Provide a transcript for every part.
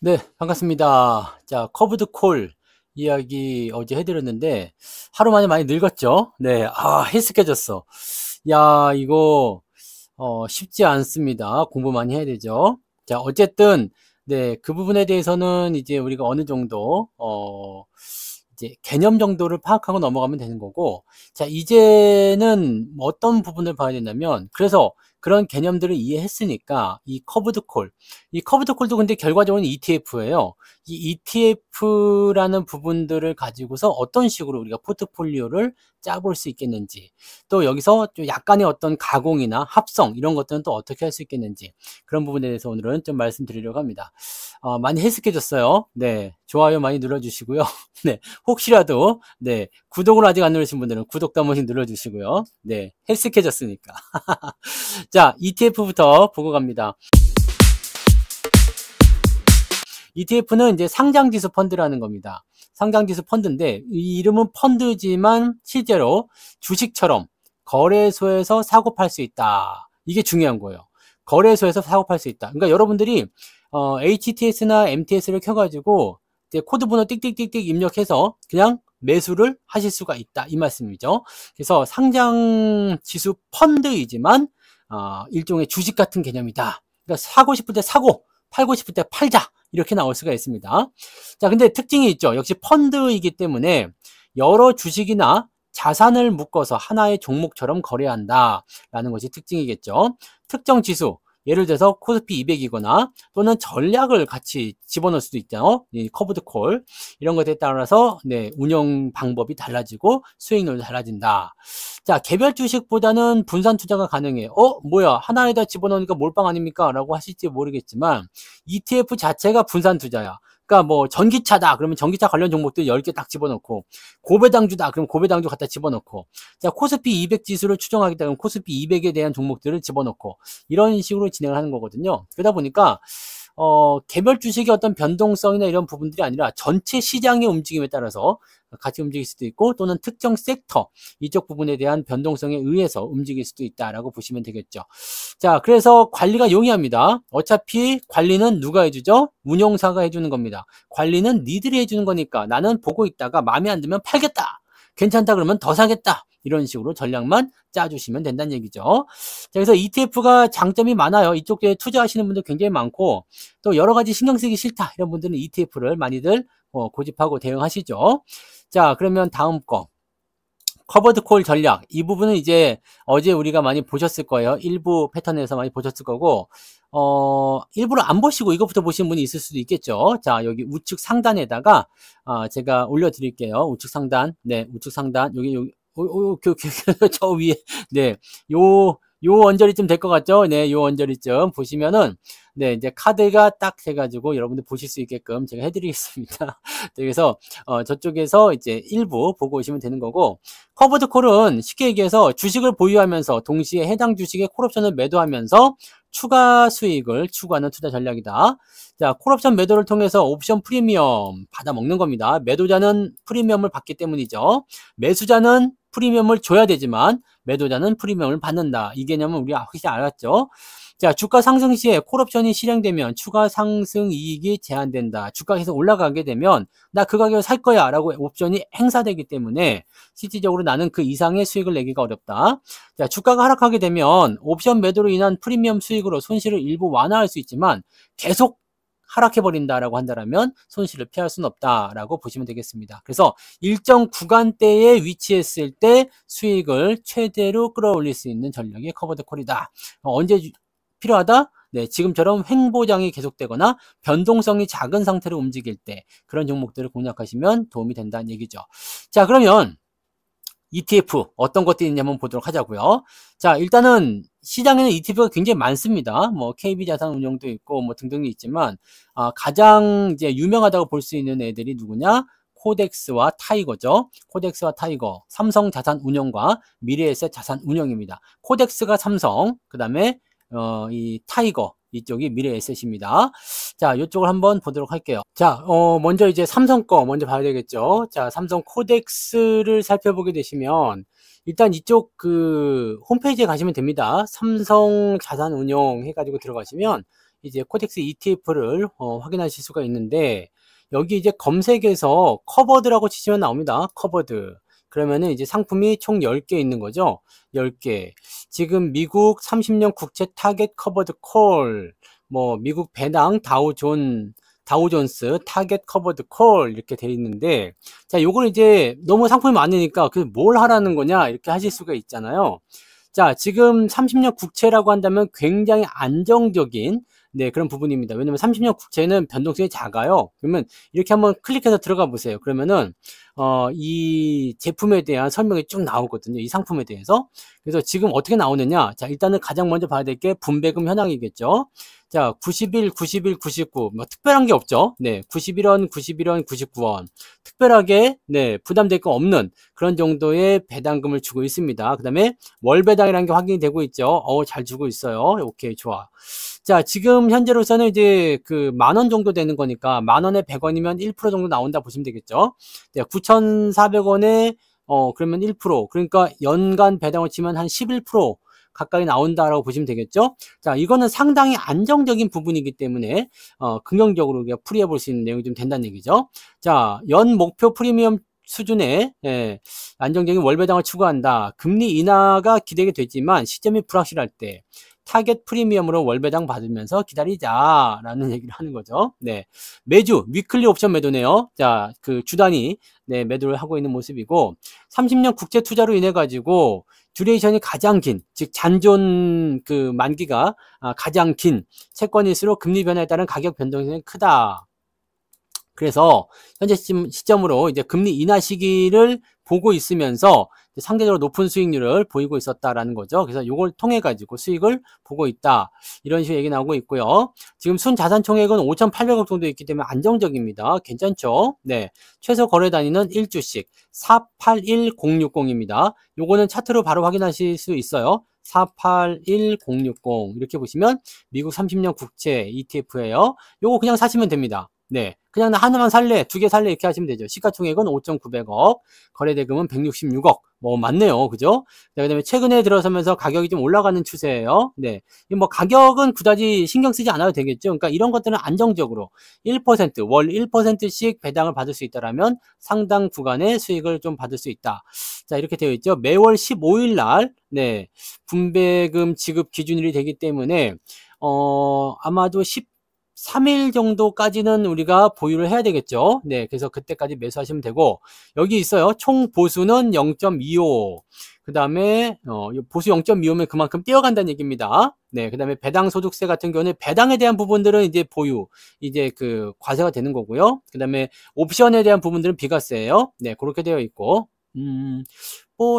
네, 반갑습니다. 자, 커브드 콜 이야기 어제 해드렸는데, 하루 만에 많이 늙었죠? 네, 헬스케졌어. 야, 이거, 쉽지 않습니다. 공부 많이 해야 되죠? 자, 어쨌든, 네, 그 부분에 대해서는 이제 우리가 어느 정도, 이제 개념 정도를 파악하고 넘어가면 되는 거고, 자, 이제는 어떤 부분을 봐야 된다면, 그래서 그런 개념들을 이해했으니까, 이 커브드 콜도 근데 결과적으로는 ETF예요. 이 ETF라는 부분들을 가지고서 어떤 식으로 우리가 포트폴리오를 짜볼 수 있겠는지, 또 여기서 좀 약간의 어떤 가공이나 합성, 이런 것들은 또 어떻게 할 수 있겠는지, 그런 부분에 대해서 오늘은 좀 말씀드리려고 합니다. 많이 헬스케졌어요. 네. 좋아요 많이 눌러주시고요. 네. 혹시라도, 네. 구독을 아직 안 누르신 분들은 구독도 한 번씩 눌러주시고요. 네. 헬스케졌으니까. 자, ETF부터 보고 갑니다. ETF는 이제 상장지수 펀드라는 겁니다. 상장지수 펀드인데, 이 이름은 펀드지만 실제로 주식처럼 거래소에서 사고 팔 수 있다. 이게 중요한 거예요. 거래소에서 사고 팔 수 있다. 그러니까 여러분들이 HTS나 MTS를 켜가지고 이제 코드 번호 띡띡띡띡 입력해서 그냥 매수를 하실 수가 있다. 이 말씀이죠. 그래서 상장 지수 펀드이지만 일종의 주식 같은 개념이다. 그러니까 사고 싶을 때 사고, 팔고 싶을 때 팔자. 이렇게 나올 수가 있습니다. 자, 근데 특징이 있죠. 역시 펀드이기 때문에 여러 주식이나 자산을 묶어서 하나의 종목처럼 거래한다라는 것이 특징이겠죠. 특정 지수, 예를 들어서 코스피 200이거나 또는 전략을 같이 집어넣을 수도 있죠. 이 커브드 콜 이런 것에 따라서 네, 운영 방법이 달라지고 수익률도 달라진다. 자, 개별 주식보다는 분산 투자가 가능해요. 뭐야, 하나에다 집어넣으니까 몰빵 아닙니까? 라고 하실지 모르겠지만 ETF 자체가 분산 투자야. 그러니까 뭐 전기차다 그러면 전기차 관련 종목들 10개 딱 집어넣고, 고배당주다 그럼 고배당주 갖다 집어넣고, 자, 코스피 200 지수를 추정하겠다 그러면 코스피 200에 대한 종목들을 집어넣고, 이런 식으로 진행을 하는 거거든요. 그러다 보니까 개별 주식의 어떤 변동성이나 이런 부분들이 아니라 전체 시장의 움직임에 따라서 같이 움직일 수도 있고, 또는 특정 섹터 이쪽 부분에 대한 변동성에 의해서 움직일 수도 있다라고 보시면 되겠죠. 자, 그래서 관리가 용이합니다. 어차피 관리는 누가 해주죠? 운용사가 해주는 겁니다. 관리는 니들이 해주는 거니까 나는 보고 있다가 마음에 안 들면 팔겠다. 괜찮다 그러면 더 사겠다. 이런 식으로 전략만 짜주시면 된다는 얘기죠. 자, 그래서 ETF가 장점이 많아요. 이쪽에 투자하시는 분들 굉장히 많고, 또 여러 가지 신경 쓰기 싫다 이런 분들은 ETF를 많이들 고집하고 대응하시죠. 자, 그러면 다음 거. 커버드 콜 전략. 이 부분은 이제 어제 우리가 많이 보셨을 거예요. 일부 패턴에서 많이 보셨을 거고, 일부러 안 보시고 이것부터 보시는 분이 있을 수도 있겠죠. 자, 여기 우측 상단에다가, 제가 올려드릴게요. 우측 상단. 네, 우측 상단. 여기, 저 위에. 네, 요 언저리쯤 될 것 같죠? 네, 요 언저리쯤 보시면은, 네, 이제 카드가 딱 해가지고 여러분들 보실 수 있게끔 제가 해드리겠습니다. 그래서, 저쪽에서 이제 일부 보고 오시면 되는 거고, 커버드 콜은 쉽게 얘기해서 주식을 보유하면서 동시에 해당 주식의 콜옵션을 매도하면서 추가 수익을 추구하는 투자 전략이다. 자, 콜옵션 매도를 통해서 옵션 프리미엄 받아먹는 겁니다. 매도자는 프리미엄을 받기 때문이죠. 매수자는 프리미엄을 줘야 되지만 매도자는 프리미엄을 받는다. 이 개념은 우리가 확실히 알았죠. 자, 주가 상승 시에 콜옵션이 실행되면 추가 상승 이익이 제한된다. 주가가 계속 올라가게 되면 나 그 가격에 살 거야 라고 옵션이 행사되기 때문에 실질적으로 나는 그 이상의 수익을 내기가 어렵다. 자, 주가가 하락하게 되면 옵션 매도로 인한 프리미엄 수익으로 손실을 일부 완화할 수 있지만 계속 하락해버린다라고 한다면 손실을 피할 수는 없다라고 보시면 되겠습니다. 그래서 일정 구간대에 위치했을 때 수익을 최대로 끌어올릴 수 있는 전략이 커버드 콜이다. 언제 필요하다? 네, 지금처럼 횡보장이 계속되거나 변동성이 작은 상태로 움직일 때 그런 종목들을 공략하시면 도움이 된다는 얘기죠. 자, 그러면 ETF 어떤 것들이 있는지 한번 보도록 하자고요. 자, 일단은 시장에는 ETF가 굉장히 많습니다. 뭐 KB자산운용도 있고 뭐 등등이 있지만 가장 이제 유명하다고 볼 수 있는 애들이 누구냐? 코덱스와 타이거죠. 코덱스와 타이거, 삼성자산운용과 미래에셋 자산운용입니다. 코덱스가 삼성, 그 다음에 이 타이거 이쪽이 미래에셋입니다. 자, 이쪽을 한번 보도록 할게요. 자, 먼저 이제 삼성 거 먼저 봐야 되겠죠. 자, 삼성 코덱스를 살펴보게 되시면 일단 이쪽 그 홈페이지에 가시면 됩니다. 삼성 자산운용 해가지고 들어가시면 이제 코덱스 ETF를 확인하실 수가 있는데, 여기 이제 검색에서 커버드라고 치시면 나옵니다. 커버드. 그러면은 이제 상품이 총 10개 있는 거죠. 10개. 지금 미국 30년 국채 타겟 커버드 콜, 뭐 미국 배당 다우존스 타겟 커버드 콜 이렇게 돼 있는데, 자, 요걸 이제 너무 상품이 많으니까 그 뭘 하라는 거냐 이렇게 하실 수가 있잖아요. 자, 지금 30년 국채라고 한다면 굉장히 안정적인 그런 부분입니다. 왜냐면 30년 국채는 변동성이 작아요. 그러면 이렇게 한번 클릭해서 들어가 보세요. 그러면은 이 제품에 대한 설명이 쭉 나오거든요. 이 상품에 대해서. 그래서 지금 어떻게 나오느냐? 자, 일단은 가장 먼저 봐야 될 게 분배금 현황이겠죠. 자, 91, 91, 99. 뭐 특별한 게 없죠. 네, 91원, 91원, 99원. 특별하게 부담될 거 없는 그런 정도의 배당금을 주고 있습니다. 그다음에 월 배당이라는 게 확인이 되고 있죠. 잘 주고 있어요. 오케이, 좋아. 자, 지금 현재로서는 이제 그 10,000원 정도 되는 거니까 10,000원에 100원이면 1% 정도 나온다 보시면 되겠죠. 9,400원에 그러면 1%. 그러니까 연간 배당을 치면 한 11% 가까이 나온다라고 보시면 되겠죠. 자, 이거는 상당히 안정적인 부분이기 때문에 긍정적으로 우리가 풀이해 볼 수 있는 내용이 좀 된다는 얘기죠. 자, 연 목표 프리미엄 수준의 안정적인 월 배당을 추구한다. 금리 인하가 기대가 되지만 시점이 불확실할 때 타겟 프리미엄으로 월 배당 받으면서 기다리자라는 얘기를 하는 거죠. 네, 매주 위클리 옵션 매도네요. 자, 그 주단위 매도를 하고 있는 모습이고, 30년 국채 투자로 인해 가지고 듀레이션이 가장 긴, 즉 잔존 그 만기가 가장 긴 채권일수록 금리 변화에 따른 가격 변동성이 크다. 그래서 현재 시점으로 이제 금리 인하 시기를 보고 있으면서 상대적으로 높은 수익률을 보이고 있었다라는 거죠. 그래서 이걸 통해 가지고 수익을 보고 있다. 이런 식으로 얘기 나오고 있고요. 지금 순 자산 총액은 5,800억 정도 있기 때문에 안정적입니다. 괜찮죠? 네. 최소 거래 단위는 1주씩 481060입니다. 요거는 차트로 바로 확인하실 수 있어요. 481060 이렇게 보시면 미국 30년 국채 ETF예요. 요거 그냥 사시면 됩니다. 네, 그냥 나 하나만 살래, 2개 살래 이렇게 하시면 되죠. 시가총액은 5,900억, 거래대금은 166억. 뭐 맞네요, 그죠? 네, 그다음에 최근에 들어서면서 가격이 좀 올라가는 추세예요. 네, 뭐 가격은 그다지 신경 쓰지 않아도 되겠죠. 그러니까 이런 것들은 안정적으로 1%, 월 1%씩 배당을 받을 수 있다라면 상당 구간의 수익을 좀 받을 수 있다. 자, 이렇게 되어 있죠. 매월 15일 날 분배금 지급 기준일이 되기 때문에 아마도 13일 정도까지는 우리가 보유를 해야 되겠죠. 네, 그래서 그때까지 매수하시면 되고, 여기 있어요. 총 보수는 0.25. 그 다음에 보수 0.25면 그만큼 뛰어간다는 얘기입니다. 네, 그 다음에 배당 소득세 같은 경우는 배당에 대한 부분들은 이제 보유, 이제 그 과세가 되는 거고요. 그 다음에 옵션에 대한 부분들은 비과세예요. 네, 그렇게 되어 있고.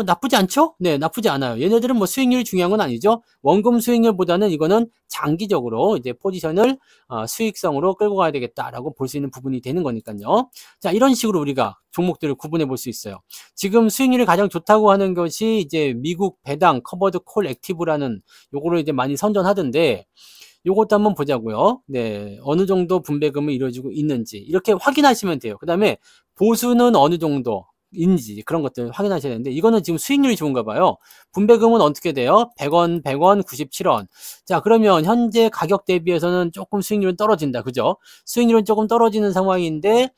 나쁘지 않죠? 네, 나쁘지 않아요. 얘네들은 뭐 수익률이 중요한 건 아니죠. 원금 수익률보다는 이거는 장기적으로 이제 포지션을 수익성으로 끌고 가야 되겠다라고 볼 수 있는 부분이 되는 거니까요. 자, 이런 식으로 우리가 종목들을 구분해 볼 수 있어요. 지금 수익률이 가장 좋다고 하는 것이 이제 미국 배당 커버드 콜 액티브라는 요거를 이제 많이 선전하던데, 요것도 한번 보자고요. 네, 어느 정도 분배금을 이루어지고 있는지 이렇게 확인하시면 돼요. 그 다음에 보수는 어느 정도 인지 그런 것들 확인하셔야 되는데, 이거는 지금 수익률이 좋은가 봐요. 분배금은 어떻게 돼요? 100원, 100원, 97원. 자, 그러면 현재 가격 대비해서는 조금 수익률은 떨어진다. 그죠? 수익률은 조금 떨어지는 상황인데,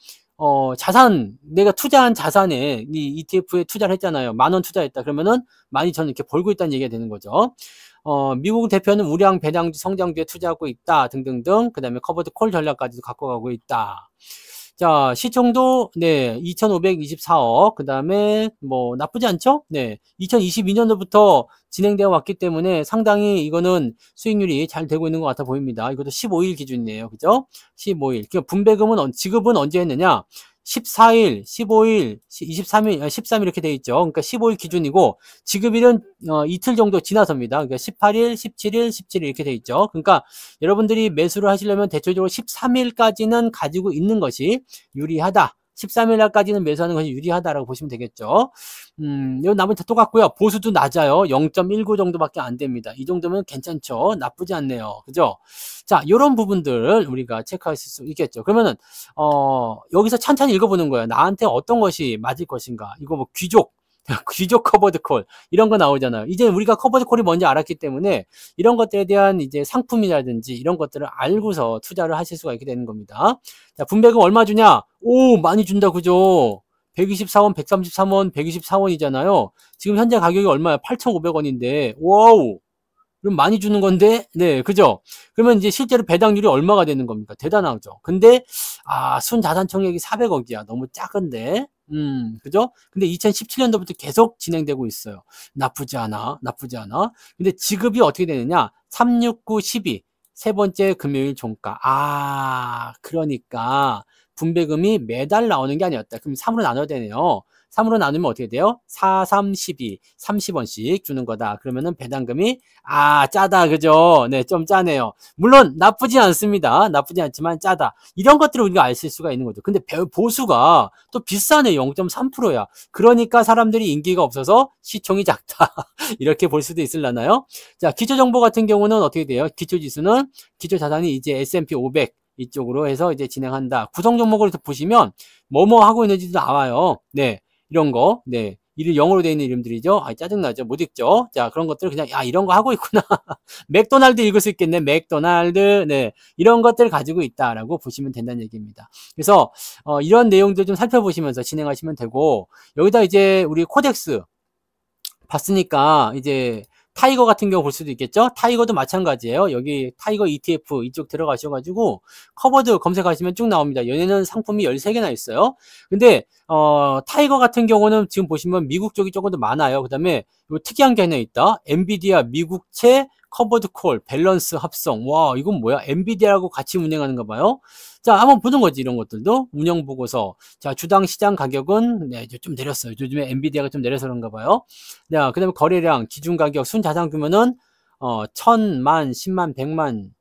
자산, 내가 투자한 자산에 이 ETF에 투자를 했잖아요. 10,000원 투자했다. 그러면은 12,000원 이렇게 벌고 있다는 얘기가 되는 거죠. 미국 대표는 우량 배당주 성장주에 투자하고 있다. 등등등. 그 다음에 커버드 콜 전략까지도 갖고 가고 있다. 자, 시총도 2,524억. 그 다음에 뭐 나쁘지 않죠? 네, 2022년도부터 진행되어 왔기 때문에 상당히 이거는 수익률이 잘 되고 있는 것 같아 보입니다. 이것도 15일 기준이네요. 그죠? 15일. 그 분배금은 지급은 언제 했느냐? 14일, 15일, 23일, 13일 이렇게 돼 있죠. 그러니까 15일 기준이고, 지급일은 이틀 정도 지나서입니다. 그러니까 18일, 17일, 17일 이렇게 돼 있죠. 그러니까 여러분들이 매수를 하시려면 대체적으로 13일까지는 가지고 있는 것이 유리하다. 13일 날까지는 매수하는 것이 유리하다라고 보시면 되겠죠. 이건 나머지 다 똑같고요. 보수도 낮아요. 0.19 정도밖에 안 됩니다. 이 정도면 괜찮죠. 나쁘지 않네요. 그죠? 자, 이런 부분들 우리가 체크하실 수 있겠죠. 그러면은 여기서 찬찬히 읽어보는 거예요. 나한테 어떤 것이 맞을 것인가. 이거 뭐 귀족, 귀족 커버드 콜 이런 거 나오잖아요. 이제 우리가 커버드 콜이 뭔지 알았기 때문에 이런 것들에 대한 이제 상품이라든지 이런 것들을 알고서 투자를 하실 수가 있게 되는 겁니다. 자, 분배금 얼마 주냐? 오, 많이 준다, 그죠? 124원, 133원, 124원이잖아요. 지금 현재 가격이 얼마야? 8,500원인데, 와우! 그럼 많이 주는 건데, 네, 그죠? 그러면 이제 실제로 배당률이 얼마가 되는 겁니까? 대단하죠. 근데, 순자산 총액이 400억이야. 너무 작은데, 그죠? 근데 2017년도부터 계속 진행되고 있어요. 나쁘지 않아, 나쁘지 않아. 근데 지급이 어떻게 되느냐? 369, 12. 세 번째 금요일 종가. 그러니까, 분배금이 매달 나오는 게 아니었다. 그럼 3으로 나눠야 되네요. 3으로 나누면 어떻게 돼요? 4, 3, 12, 30원씩 주는 거다. 그러면은 배당금이 짜다, 그죠? 네, 좀 짜네요. 물론 나쁘지 않습니다. 나쁘지 않지만 짜다. 이런 것들을 우리가 알 수가 있는 거죠. 근데 보수가 또 비싸네. 0.3%야. 그러니까 사람들이 인기가 없어서 시총이 작다. 이렇게 볼 수도 있을라나요? 자, 기초정보 같은 경우는 어떻게 돼요? 기초지수는 기초자산이 이제 S&P 500 이쪽으로 해서 이제 진행한다. 구성 종목을 보시면 뭐뭐 하고 있는지도 나와요. 네. 이런 거, 네. 이름 영어로 되어 있는 이름들이죠. 짜증나죠. 못 읽죠. 자, 그런 것들 그냥, 이런 거 하고 있구나. 맥도날드 읽을 수 있겠네. 맥도날드. 네. 이런 것들 가지고 있다라고 보시면 된다는 얘기입니다. 그래서, 이런 내용들 좀 살펴보시면서 진행하시면 되고, 여기다 이제 우리 코덱스 봤으니까, 이제, 타이거 같은 경우 볼 수도 있겠죠? 타이거도 마찬가지예요. 여기 타이거 ETF 이쪽 들어가셔가지고 커버드 검색하시면 쭉 나옵니다. 얘네는 상품이 13개나 있어요. 근데 타이거 같은 경우는 지금 보시면 미국 쪽이 조금 더 많아요. 그 다음에 특이한 게 하나 있다. 엔비디아 미국채 커버드 콜 밸런스 합성. 와, 이건 뭐야? 엔비디아하고 같이 운행하는가 봐요. 자, 한번 보는 거지. 이런 것들도 운영 보고서. 자, 주당 시장 가격은 네, 좀 내렸어요. 요즘에 엔비디아가 좀 내려서 그런가 봐요. 자, 그다음에 거래량, 기준 가격, 순 자산 규모는 1000만, 10만, 100만,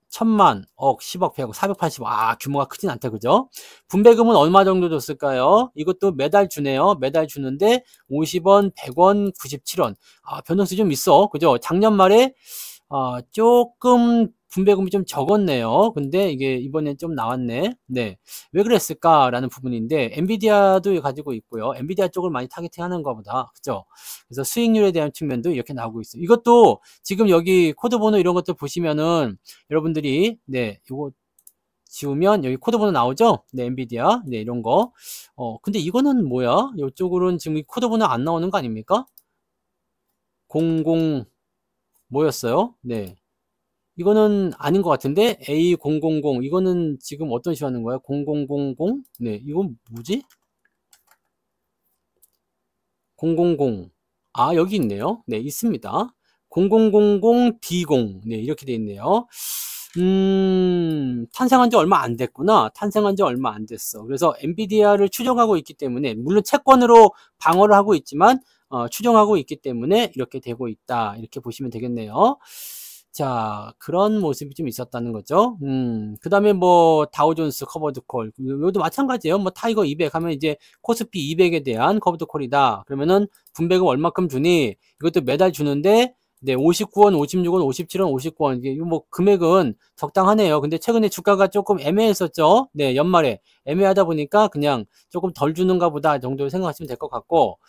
1000만, 억, 10억, 100억, 480억. 규모가 크진 않다. 그죠? 분배금은 얼마 정도 줬을까요? 이것도 매달 주네요. 매달 주는데 50원, 100원, 97원. 변동수 좀 있어. 그죠? 작년 말에 조금 분배금이 좀 적었네요. 근데 이게 이번엔 좀 나왔네. 네. 왜 그랬을까라는 부분인데, 엔비디아도 가지고 있고요. 엔비디아 쪽을 많이 타겟팅 하는 것보다. 그죠? 그래서 수익률에 대한 측면도 이렇게 나오고 있어요. 이것도 지금 여기 코드 번호 이런 것들 보시면은 여러분들이, 네, 이거 지우면 여기 코드 번호 나오죠? 네, 엔비디아. 네, 이런 거. 근데 이거는 뭐야? 이쪽으로는 지금 코드 번호 안 나오는 거 아닙니까? 00, 뭐였어요? 네. 이거는 아닌 것 같은데 A000 이거는 지금 어떤 식으로 하는 거야? 0000 네, 이건 뭐지? 000 여기 있네요. 네, 있습니다. 0000D0 네, 이렇게 돼 있네요. 탄생한 지 얼마 안 됐구나. 탄생한 지 얼마 안 됐어. 그래서 엔비디아를 추정하고 있기 때문에 물론 채권으로 방어를 하고 있지만 추정하고 있기 때문에 이렇게 되고 있다. 이렇게 보시면 되겠네요. 자, 그런 모습이 좀 있었다는 거죠. 그 다음에 뭐, 다우존스 커버드 콜. 이것도 마찬가지예요. 뭐, 타이거 200 하면 이제 코스피 200에 대한 커버드 콜이다. 그러면은 분배금 얼마큼 주니? 이것도 매달 주는데, 네, 59원, 56원, 57원, 59원. 이게 뭐, 금액은 적당하네요. 근데 최근에 주가가 조금 애매했었죠. 네, 연말에. 애매하다 보니까 그냥 조금 덜 주는가 보다 정도 생각하시면 될 것 같고.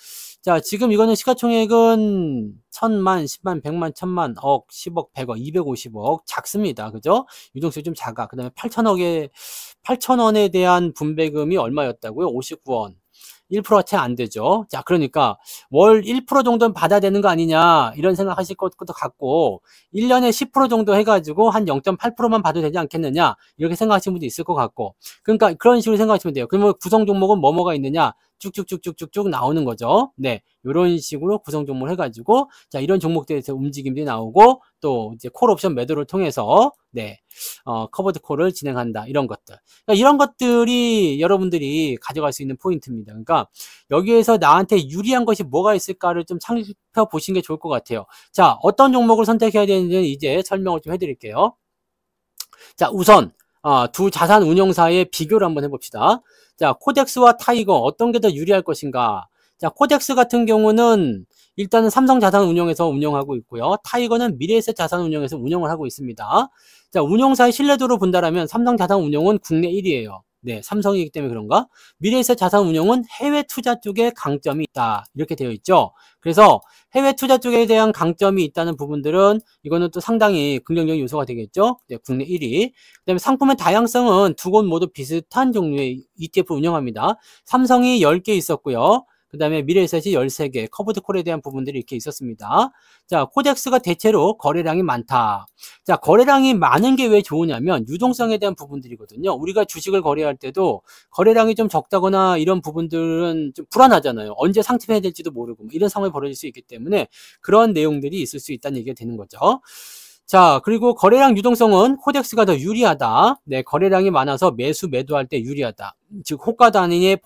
자, 지금 이거는 시가총액은 1000만, 10만, 100만, 1000만, 억, 10억, 100억, 250억. 작습니다. 그죠? 유동성이 좀 작아. 그 다음에 8,000원에 대한 분배금이 얼마였다고요? 59원. 1%가 채 안 되죠. 자, 그러니까 월 1% 정도는 받아야 되는 거 아니냐 이런 생각 하실 것도 같고 1년에 10% 정도 해가지고 한 0.8%만 받아도 되지 않겠느냐 이렇게 생각하시는 분도 있을 것 같고 그러니까 그런 식으로 생각하시면 돼요. 그러면 구성 종목은 뭐뭐가 있느냐 쭉쭉쭉쭉쭉쭉 나오는 거죠. 네, 이런 식으로 구성 종목을 해가지고 자 이런 종목들에서 움직임들이 나오고 또 이제 콜옵션 매도를 통해서 네, 커버드 콜을 진행한다 이런 것들. 그러니까 이런 것들이 여러분들이 가져갈 수 있는 포인트입니다. 그러니까 여기에서 나한테 유리한 것이 뭐가 있을까를 좀 살펴보시는 게 좋을 것 같아요. 자, 어떤 종목을 선택해야 되는지 이제 설명을 좀 해드릴게요. 자, 우선 두 자산 운용사의 비교를 한번 해봅시다. 자, 코덱스와 타이거 어떤 게 더 유리할 것인가? 자, 코덱스 같은 경우는 일단은 삼성자산운용에서 운영하고 있고요. 타이거는 미래에셋자산운용에서 운영을 하고 있습니다. 자, 운용사의 신뢰도로 본다라면 삼성자산운용은 국내 1위예요. 네, 삼성이기 때문에 그런가? 미래에셋 자산운용은 해외 투자 쪽에 강점이 있다. 이렇게 되어 있죠. 그래서 해외 투자 쪽에 대한 강점이 있다는 부분들은 이거는 또 상당히 긍정적인 요소가 되겠죠. 네, 국내 1위. 그다음에 상품의 다양성은 두 곳 모두 비슷한 종류의 ETF 운영합니다. 삼성이 10개 있었고요. 그 다음에 미래에셋이 13개, 커브드콜에 대한 부분들이 이렇게 있었습니다. 자, 코덱스가 대체로 거래량이 많다. 자, 거래량이 많은 게 왜 좋으냐면 유동성에 대한 부분들이거든요. 우리가 주식을 거래할 때도 거래량이 좀 적다거나 이런 부분들은 좀 불안하잖아요. 언제 상승해야 될지도 모르고 이런 상황이 벌어질 수 있기 때문에 그런 내용들이 있을 수 있다는 얘기가 되는 거죠. 자, 그리고 거래량 유동성은 코덱스가 더 유리하다. 네, 거래량이 많아서 매수할 때 유리하다. 즉, 호가 단위의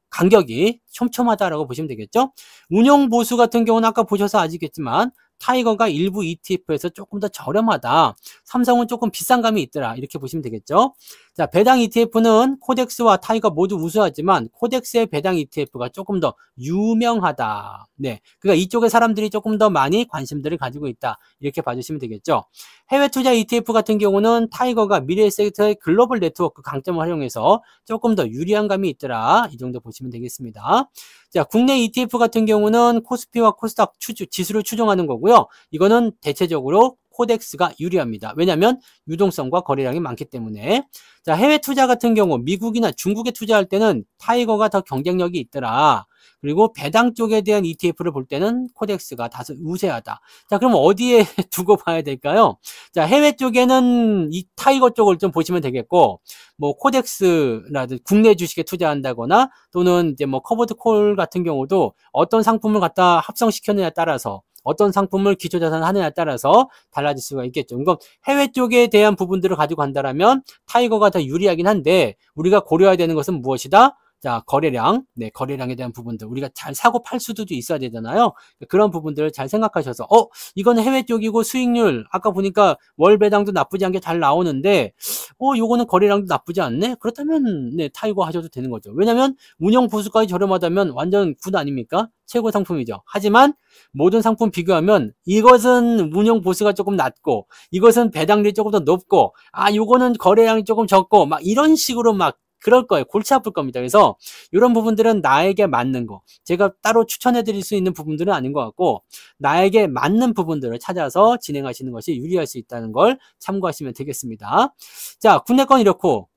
간격이 촘촘하다라고 보시면 되겠죠. 운용 보수 같은 경우는 아까 보셔서 아시겠지만 타이거가 일부 ETF에서 조금 더 저렴하다. 삼성은 조금 비싼 감이 있더라. 이렇게 보시면 되겠죠. 자, 배당 ETF는 코덱스와 타이거 모두 우수하지만 코덱스의 배당 ETF가 조금 더 유명하다. 네, 그러니까 이쪽에 사람들이 조금 더 많이 관심들을 가지고 있다. 이렇게 봐주시면 되겠죠. 해외 투자 ETF 같은 경우는 타이거가 미래에셋의 글로벌 네트워크 강점을 활용해서 조금 더 유리한 감이 있더라. 이 정도 보시면 되겠습니다. 자, 국내 ETF 같은 경우는 코스피와 코스닥 지수를 추종하는 거고요. 이거는 대체적으로 코덱스가 유리합니다. 왜냐하면 유동성과 거래량이 많기 때문에. 자, 해외 투자 같은 경우 미국이나 중국에 투자할 때는 타이거가 더 경쟁력이 있더라. 그리고 배당 쪽에 대한 ETF를 볼 때는 코덱스가 다소 우세하다. 자, 그럼 어디에 두고 봐야 될까요? 자, 해외 쪽에는 이 타이거 쪽을 좀 보시면 되겠고, 뭐 코덱스라든지 국내 주식에 투자한다거나 또는 이제 뭐 커버드콜 같은 경우도 어떤 상품을 갖다 합성시켰느냐에 따라서 어떤 상품을 기초자산하느냐에 따라서 달라질 수가 있겠죠. 그럼 해외 쪽에 대한 부분들을 가지고 간다면 타이거가 더 유리하긴 한데 우리가 고려해야 되는 것은 무엇이다? 자, 거래량, 네, 거래량에 대한 부분들 우리가 잘 사고 팔 수도 있어야 되잖아요. 그런 부분들을 잘 생각하셔서 이거는 해외 쪽이고 수익률 아까 보니까 월 배당도 나쁘지 않게 잘 나오는데 요거는 거래량도 나쁘지 않네. 그렇다면 네, 타이거 하셔도 되는 거죠. 왜냐면 운영 보수까지 저렴하다면 완전 굿 아닙니까? 최고 상품이죠. 하지만 모든 상품 비교하면 이것은 운영 보수가 조금 낮고 이것은 배당률이 조금 더 높고 요거는 거래량이 조금 적고 막 이런 식으로 막 그럴 거예요. 골치 아플 겁니다. 그래서 이런 부분들은 나에게 맞는 거 제가 따로 추천해 드릴 수 있는 부분들은 아닌 것 같고 나에게 맞는 부분들을 찾아서 진행하시는 것이 유리할 수 있다는 걸 참고하시면 되겠습니다. 자, 국내 건 이렇고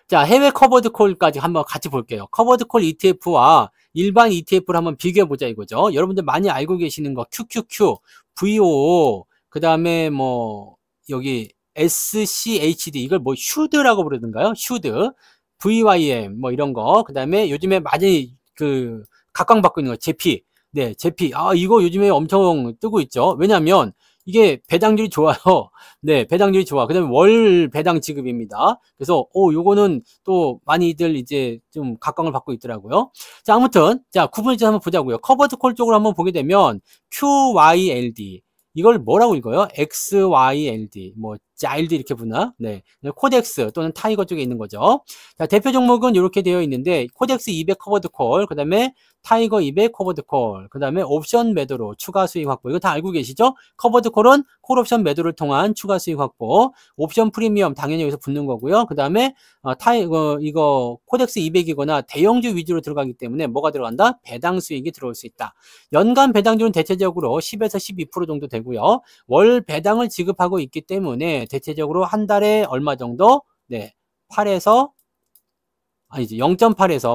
자, 해외 커버드콜까지 한번 같이 볼게요. 커버드콜 ETF와 일반 ETF를 한번 비교해 보자 이거죠. 여러분들 많이 알고 계시는 거 QQQ, VOO, 그 다음에 뭐 여기 SCHD 이걸 뭐 슈드라고 부르던가요? 슈드, VYM 뭐 이런 거. 그 다음에 요즘에 많이 각광받고 있는 거 제피. 네, 제피. 이거 요즘에 엄청 뜨고 있죠. 왜냐하면 이게 배당률이 좋아요. 네, 배당률이 좋아. 그 다음에 월 배당 지급입니다. 그래서, 요거는 또 많이들 이제 좀 각광을 받고 있더라고요. 자, 아무튼, 자, 구분해서 한번 보자고요. 커버드콜 쪽으로 한번 보게 되면, QYLD. 이걸 뭐라고 읽어요? XYLD. 뭐, 자일드 이렇게 부르나? 네. 코덱스 또는 타이거 쪽에 있는 거죠. 자, 대표 종목은 이렇게 되어 있는데, 코덱스 200 커버드콜, 그 다음에 타이거 200 커버드콜, 그 다음에 옵션 매도로 추가 수익 확보. 이거 다 알고 계시죠? 커버드콜은 콜옵션 매도를 통한 추가 수익 확보. 옵션 프리미엄 당연히 여기서 붙는 거고요. 그 다음에 이거 코덱스 200이거나 대형주 위주로 들어가기 때문에 뭐가 들어간다? 배당 수익이 들어올 수 있다. 연간 배당률은 대체적으로 10에서 12% 정도 되고요. 월 배당을 지급하고 있기 때문에 대체적으로 한 달에 얼마 정도? 네. 0.8에서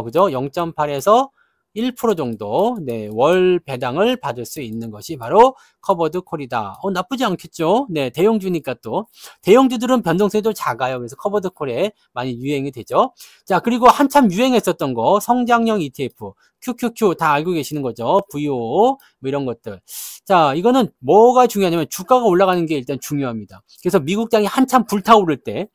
그죠? 0.8에서 1% 정도 네, 월 배당을 받을 수 있는 것이 바로 커버드 콜이다. 나쁘지 않겠죠? 네, 대형주니까 또 대형주들은 변동성이 작아요. 그래서 커버드 콜에 많이 유행이 되죠. 자, 그리고 한참 유행했었던 거 성장형 ETF QQQ 다 알고 계시는 거죠. VO 뭐 이런 것들. 자, 이거는 뭐가 중요하냐면 주가가 올라가는 게 일단 중요합니다. 그래서 미국 땅이 한참 불타오를 때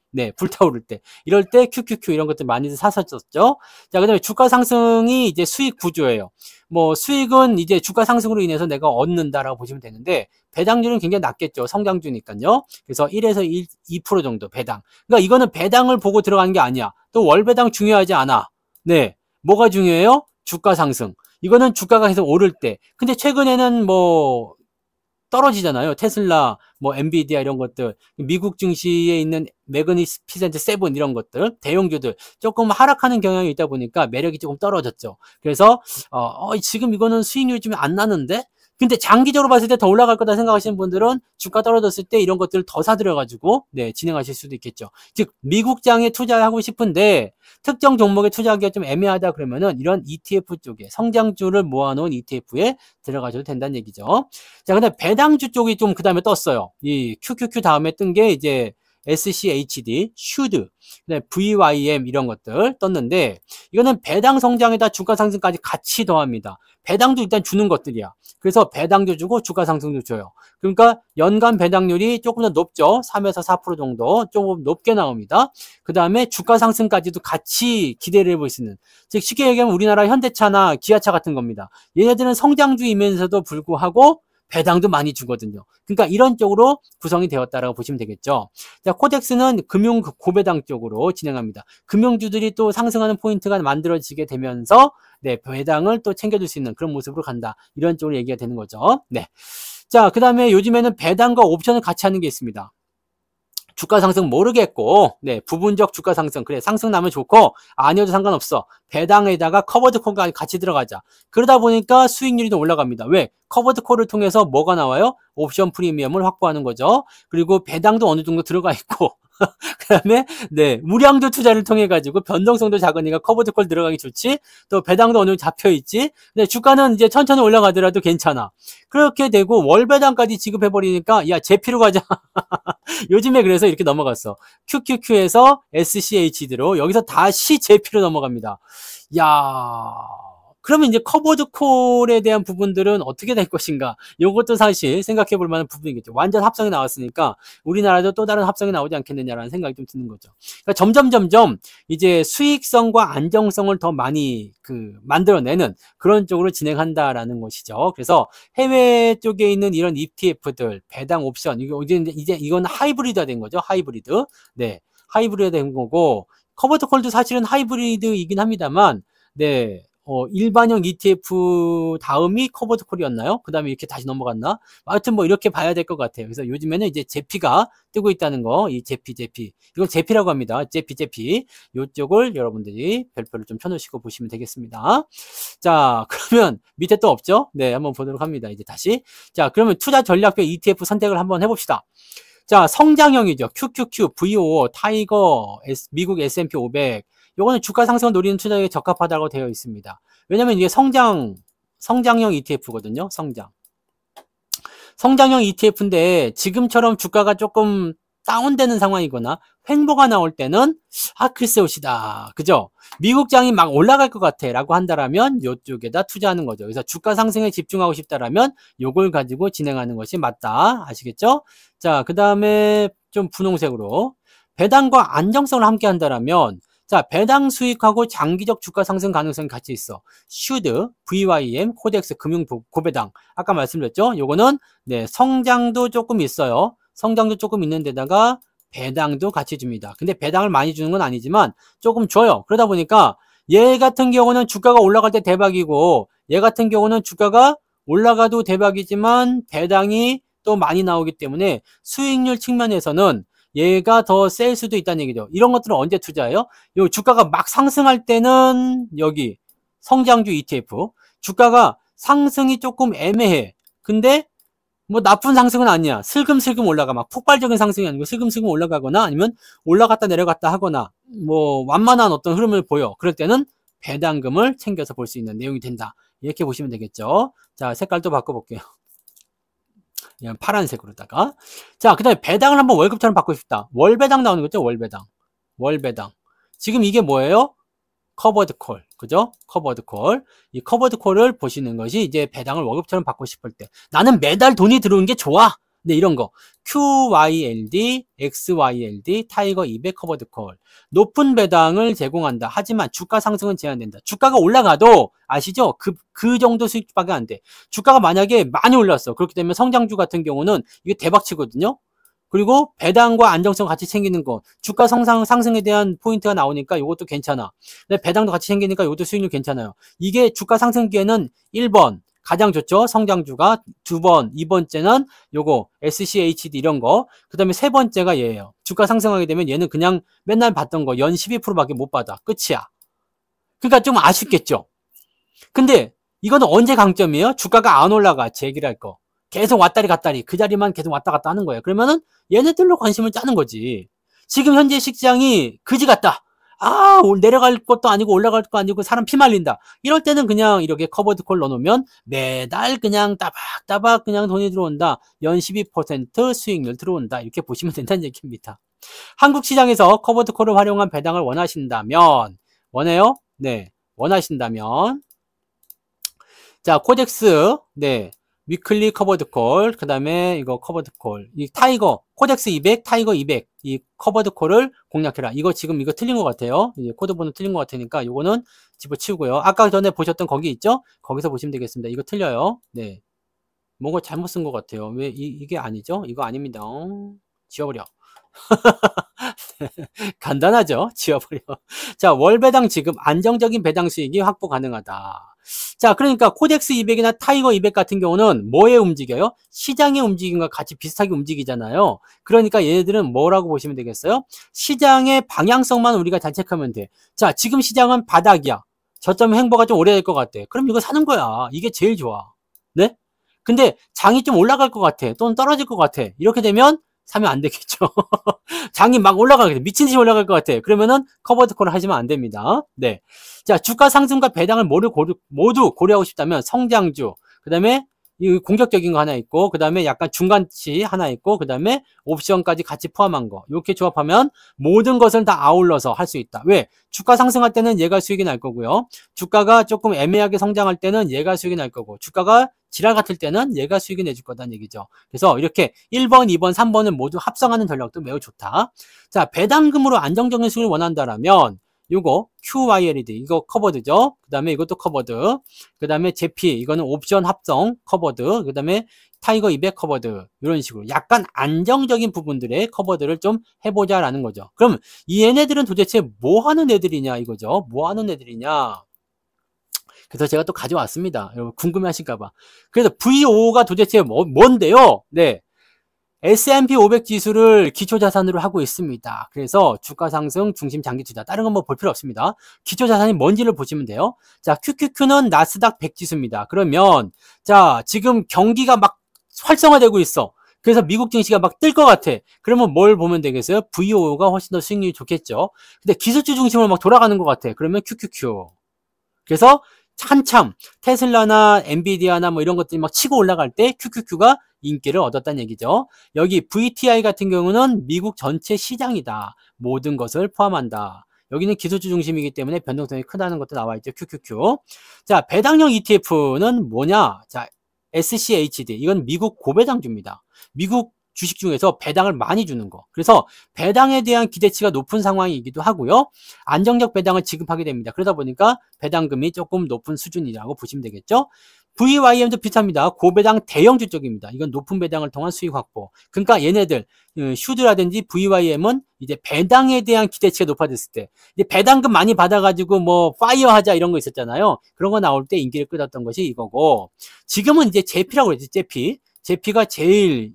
이럴 때 QQQ 이런 것들 많이들 샀었죠. 자, 그다음에 주가 상승이 이제 수익 구조예요. 뭐 수익은 이제 주가 상승으로 인해서 내가 얻는다라고 보시면 되는데 배당률은 굉장히 낮겠죠. 성장주니까요. 그래서 1에서 2% 정도 배당. 그러니까 이거는 배당을 보고 들어가는 게 아니야. 또 월 배당 중요하지 않아. 네, 뭐가 중요해요? 주가 상승. 이거는 주가가 계속 오를 때. 근데 최근에는 뭐 떨어지잖아요. 테슬라, 뭐 엔비디아 이런 것들, 미국 증시에 있는 매그니피센트 세븐 이런 것들, 대형주들 조금 하락하는 경향이 있다 보니까 매력이 조금 떨어졌죠. 그래서 지금 이거는 수익률이 좀 안 나는데, 근데 장기적으로 봤을 때 더 올라갈 거다 생각하시는 분들은 주가 떨어졌을 때 이런 것들을 더 사들여가지고 진행하실 수도 있겠죠. 즉 미국장에 투자하고 싶은데 특정 종목에 투자하기가 좀 애매하다 그러면은 이런 ETF 쪽에 성장주를 모아놓은 ETF에 들어가셔도 된다는 얘기죠. 자, 근데 배당주 쪽이 좀 그 다음에 떴어요. 이 QQQ 다음에 뜬 게 이제 SCHD, 슈드, VYM 이런 것들 떴는데 이거는 배당 성장에다 주가 상승까지 같이 더합니다. 배당도 일단 주는 것들이야. 그래서 배당도 주고 주가 상승도 줘요. 그러니까 연간 배당률이 조금 더 높죠. 3에서 4% 정도 조금 높게 나옵니다. 그 다음에 주가 상승까지도 같이 기대를 해볼 수 있는, 즉 쉽게 얘기하면 우리나라 현대차나 기아차 같은 겁니다. 얘네들은 성장주이면서도 불구하고 배당도 많이 주거든요. 그러니까 이런 쪽으로 구성이 되었다라고 보시면 되겠죠. 자, 코덱스는 금융 고배당 쪽으로 진행합니다. 금융주들이 또 상승하는 포인트가 만들어지게 되면서 배당을 또 챙겨줄 수 있는 그런 모습으로 간다. 이런 쪽으로 얘기가 되는 거죠. 네. 자, 그 다음에 요즘에는 배당과 옵션을 같이 하는 게 있습니다. 주가 상승 모르겠고, 부분적 주가 상승, 그래, 상승 나면 좋고, 아니어도 상관없어. 배당에다가 커버드 콜과 같이 들어가자. 그러다 보니까 수익률이 좀 올라갑니다. 왜? 커버드 콜을 통해서 뭐가 나와요? 옵션 프리미엄을 확보하는 거죠. 그리고 배당도 어느 정도 들어가 있고, 그 다음에 무량도 투자를 통해 가지고 변동성도 작으니까 커버드 콜 들어가기 좋지, 또 배당도 어느 정도 잡혀 있지. 근데 주가는 이제 천천히 올라가더라도 괜찮아. 그렇게 되고 월 배당까지 지급해 버리니까 야, 제피로 가자. 요즘에 그래서 이렇게 넘어갔어. QQQ에서 SCHD로 여기서 다시 제피로 넘어갑니다. 야, 그러면 이제 커버드 콜에 대한 부분들은 어떻게 될 것인가? 이것도 사실 생각해 볼 만한 부분이겠죠. 완전 합성이 나왔으니까 우리나라도 또 다른 합성이 나오지 않겠느냐라는 생각이 좀 드는 거죠. 그러니까 점점 이제 수익성과 안정성을 더 많이 만들어내는 그런 쪽으로 진행한다라는 것이죠. 그래서 해외 쪽에 있는 이런 ETF들, 배당 옵션, 이제 이건 하이브리드가 된 거죠. 하이브리드. 하이브리드가 된 거고, 커버드 콜도 사실은 하이브리드이긴 합니다만, 일반형 ETF 다음이 커버드 콜이었나요? 그 다음에 이렇게 다시 넘어갔나? 하여튼 뭐 이렇게 봐야 될 것 같아요. 그래서 요즘에는 이제 제피가 뜨고 있다는 거, 이 제피. 이건 제피라고 합니다. 제피. 요쪽을 여러분들이 별표를 좀 펴놓으시고 보시면 되겠습니다. 자, 그러면 밑에 또 없죠? 한번 보도록 합니다. 이제 다시. 자, 그러면 투자 전략별 ETF 선택을 한번 해봅시다. 자, 성장형이죠. QQQ, VO, 타이거, 미국 S&P 500. 요거는 주가 상승을 노리는 투자에 적합하다고 되어 있습니다. 왜냐면 이게 성장형 ETF거든요. 성장형 ETF인데 지금처럼 주가가 조금 다운되는 상황이거나 횡보가 나올 때는 글쎄요시다. 그죠? 미국장이 막 올라갈 것 같아 라고 한다라면 이쪽에다 투자하는 거죠. 그래서 주가 상승에 집중하고 싶다라면 요걸 가지고 진행하는 것이 맞다. 아시겠죠? 자, 그 다음에 좀 분홍색으로 배당과 안정성을 함께 한다라면, 자, 배당 수익하고 장기적 주가 상승 가능성이 같이 있어. 슈드, VYM, 코덱스, 금융 고배당. 아까 말씀드렸죠? 요거는 성장도 조금 있어요. 성장도 조금 있는 데다가 배당도 같이 줍니다. 근데 배당을 많이 주는 건 아니지만 조금 줘요. 그러다 보니까 얘 같은 경우는 주가가 올라갈 때 대박이고, 얘 같은 경우는 주가가 올라가도 대박이지만 배당이 또 많이 나오기 때문에 수익률 측면에서는 얘가 더 셀 수도 있다는 얘기죠. 이런 것들은 언제 투자해요? 요 주가가 막 상승할 때는 여기 성장주 ETF. 주가가 상승이 조금 애매해. 근데 뭐 나쁜 상승은 아니야. 슬금슬금 올라가. 막 폭발적인 상승이 아니고 슬금슬금 올라가거나 아니면 올라갔다 내려갔다 하거나 뭐 완만한 어떤 흐름을 보여. 그럴 때는 배당금을 챙겨서 볼 수 있는 내용이 된다. 이렇게 보시면 되겠죠. 자, 색깔도 바꿔볼게요. 그냥 파란색으로다가. 자, 그 다음에 배당을 한번 월급처럼 받고 싶다. 월배당 나오는 거죠. 월배당. 지금 이게 뭐예요? 커버드 콜. 그죠? 커버드 콜. 이 커버드 콜을 보시는 것이 이제 배당을 월급처럼 받고 싶을 때. 나는 매달 돈이 들어오는 게 좋아. 이런 거. QYLD, XYLD, 타이거 200 커버드 콜. 높은 배당을 제공한다. 하지만 주가 상승은 제한된다. 주가가 올라가도 아시죠? 그 정도 수익밖에 안 돼. 주가가 만약에 많이 올랐어. 그렇기 때문에 성장주 같은 경우는 이게 대박치거든요. 그리고 배당과 안정성 같이 챙기는 거. 주가 상승에 대한 포인트가 나오니까 이것도 괜찮아. 근데 배당도 같이 챙기니까 이것도 수익률 괜찮아요. 이게 주가 상승기에는 1번 가장 좋죠. 성장주가 두 번, 2번째는 요거 SCHD 이런 거. 그다음에 세 번째가 얘예요. 주가 상승하게 되면 얘는 그냥 맨날 받던 거 연 12%밖에 못 받아. 끝이야. 그러니까 좀 아쉽겠죠. 근데 이거는 언제 강점이에요? 주가가 안 올라가. 제 얘기를 할 거. 계속 왔다리 갔다리 그 자리만 계속 왔다 갔다 하는 거예요. 그러면은 얘네들로 관심을 짜는 거지. 지금 현재 시장이 그지 같다. 아, 내려갈 것도 아니고 올라갈 것도 아니고 사람 피 말린다. 이럴 때는 그냥 이렇게 커버드 콜 넣어놓으면 매달 그냥 따박따박 그냥 돈이 들어온다. 연 12% 수익률 들어온다. 이렇게 보시면 된다는 얘기입니다. 한국 시장에서 커버드 콜을 활용한 배당을 원하신다면, 원해요? 네. 원하신다면, 자, 코덱스, 네. 위클리 커버드 콜, 그 다음에 이거 커버드 콜, 이 타이거, 코덱스 200, 타이거 200, 이 커버드 콜을 공략해라. 이거 지금 이거 틀린 것 같아요. 이제 코드 번호 틀린 것 같으니까 이거는 집어치우고요. 아까 전에 보셨던 거기 있죠? 거기서 보시면 되겠습니다. 이거 틀려요. 네. 뭔가 잘못 쓴 것 같아요. 왜 이게 아니죠? 이거 아닙니다. 지워버려. 간단하죠? 지워버려. 자, 월 배당 지급, 안정적인 배당 수익이 확보 가능하다. 자, 그러니까 코덱스 200이나 타이거 200 같은 경우는 뭐에 움직여요? 시장의 움직임과 같이 비슷하게 움직이잖아요. 그러니까 얘네들은 뭐라고 보시면 되겠어요? 시장의 방향성만 우리가 잘 체크하면 돼. 자, 지금 시장은 바닥이야. 저점 횡보가 좀 오래될 것 같아. 그럼 이거 사는 거야. 이게 제일 좋아. 네? 근데 장이 좀 올라갈 것 같아. 또는 떨어질 것 같아. 이렇게 되면 사면 안 되겠죠. 장이 막 올라가게 돼. 미친 듯이 올라갈 것 같아. 그러면은 커버드 콜을 하시면 안 됩니다. 네. 자, 주가 상승과 배당을 모두 고려하고 싶다면 성장주, 그 다음에 이 공격적인 거 하나 있고, 그 다음에 약간 중간치 하나 있고, 그 다음에 옵션까지 같이 포함한 거. 이렇게 조합하면 모든 것을 다 아울러서 할 수 있다. 왜? 주가 상승할 때는 얘가 수익이 날 거고요. 주가가 조금 애매하게 성장할 때는 얘가 수익이 날 거고, 주가가 지랄 같을 때는 얘가 수익이 내줄 거다는 얘기죠. 그래서 이렇게 1번, 2번, 3번을 모두 합성하는 전략도 매우 좋다. 자, 배당금으로 안정적인 수익을 원한다라면 요거 QYLED 이거 커버드죠. 그 다음에 이것도 커버드. 그 다음에 제피 이거는 옵션 합성 커버드. 그 다음에 타이거 200 커버드. 이런 식으로 약간 안정적인 부분들의 커버드를 좀 해보자라는 거죠. 그럼 이 얘네들은 도대체 뭐 하는 애들이냐 이거죠. 뭐 하는 애들이냐. 그래서 제가 또 가져왔습니다. 여러분 궁금해 하실까봐. 그래서 VO가 도대체 뭔데요? 네. S&P 500 지수를 기초자산으로 하고 있습니다. 그래서 주가 상승, 중심 장기 투자. 다른 건 뭐 볼 필요 없습니다. 기초자산이 뭔지를 보시면 돼요. 자, QQQ는 나스닥 100 지수입니다. 그러면, 자, 지금 경기가 막 활성화되고 있어. 그래서 미국 증시가 막 뜰 것 같아. 그러면 뭘 보면 되겠어요? VO가 훨씬 더 수익률이 좋겠죠. 근데 기술주 중심으로 막 돌아가는 것 같아. 그러면 QQQ. 그래서 한참 테슬라나 엔비디아나 뭐 이런 것들이 막 치고 올라갈 때 QQQ가 인기를 얻었다는 얘기죠. 여기 VTI 같은 경우는 미국 전체 시장이다. 모든 것을 포함한다. 여기는 기술주 중심이기 때문에 변동성이 크다는 것도 나와 있죠. QQQ. 자, 배당형 ETF는 뭐냐? 자, SCHD. 이건 미국 고배당주입니다. 미국 주식 중에서 배당을 많이 주는 거. 그래서 배당에 대한 기대치가 높은 상황이기도 하고요. 안정적 배당을 지급하게 됩니다. 그러다 보니까 배당금이 조금 높은 수준이라고 보시면 되겠죠. VYM도 비슷합니다. 고배당 대형주 쪽입니다. 이건 높은 배당을 통한 수익 확보. 그러니까 얘네들 슈드라든지 VYM은 이제 배당에 대한 기대치가 높아졌을 때 이제 배당금 많이 받아가지고 뭐 파이어 하자 이런 거 있었잖아요. 그런 거 나올 때 인기를 끌었던 것이 이거고 지금은 이제 제피라고 그러지. 제피가 제일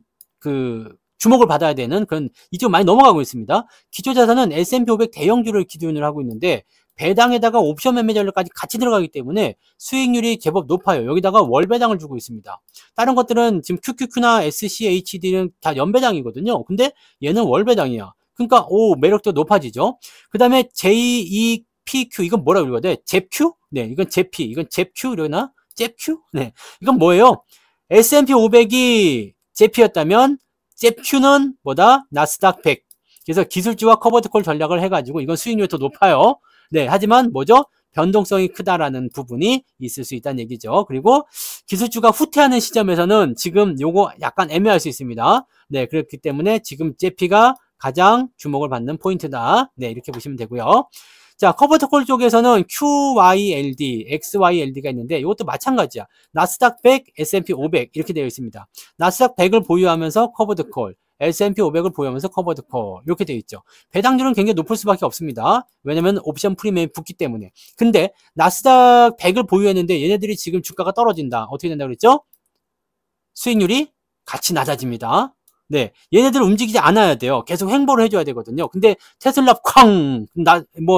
주목을 받아야 되는 그런 이쪽 많이 넘어가고 있습니다. 기초자산은 S&P 500 대형주를 기준으로 하고 있는데 배당에다가 옵션 매매 전략까지 같이 들어가기 때문에 수익률이 제법 높아요. 여기다가 월 배당을 주고 있습니다. 다른 것들은 지금 QQQ나 SCHD는 다 연배당이거든요. 근데 얘는 월 배당이야. 그러니까 매력도 높아지죠. 그 다음에 JEPQ 이건 뭐라고 읽어야 돼? 잽Q? 네, 이건 제피, 이건 잽Q 이러나? 잽Q? 네, 이건 뭐예요? S&P 500이 제피였다면 잽Q는 뭐다? 나스닥 100. 그래서 기술주와 커버드콜 전략을 해가지고 이건 수익률이 더 높아요. 네, 하지만 뭐죠? 변동성이 크다라는 부분이 있을 수 있다는 얘기죠. 그리고 기술주가 후퇴하는 시점에서는 지금 요거 약간 애매할 수 있습니다. 네, 그렇기 때문에 지금 제피가 가장 주목을 받는 포인트다. 네, 이렇게 보시면 되고요. 자, 커버드콜 쪽에서는 QYLD, XYLD가 있는데 이것도 마찬가지야. 나스닥 100, S&P 500 이렇게 되어 있습니다. 나스닥 100을 보유하면서 커버드콜, S&P 500을 보유하면서 커버드 콜 이렇게 되어 있죠. 배당률은 굉장히 높을 수밖에 없습니다. 왜냐면 옵션 프리미엄이 붙기 때문에. 근데 나스닥 100을 보유했는데 얘네들이 지금 주가가 떨어진다. 어떻게 된다고 그랬죠? 수익률이 같이 낮아집니다. 네, 얘네들 움직이지 않아야 돼요. 계속 횡보를 해줘야 되거든요. 근데 테슬라 쾅,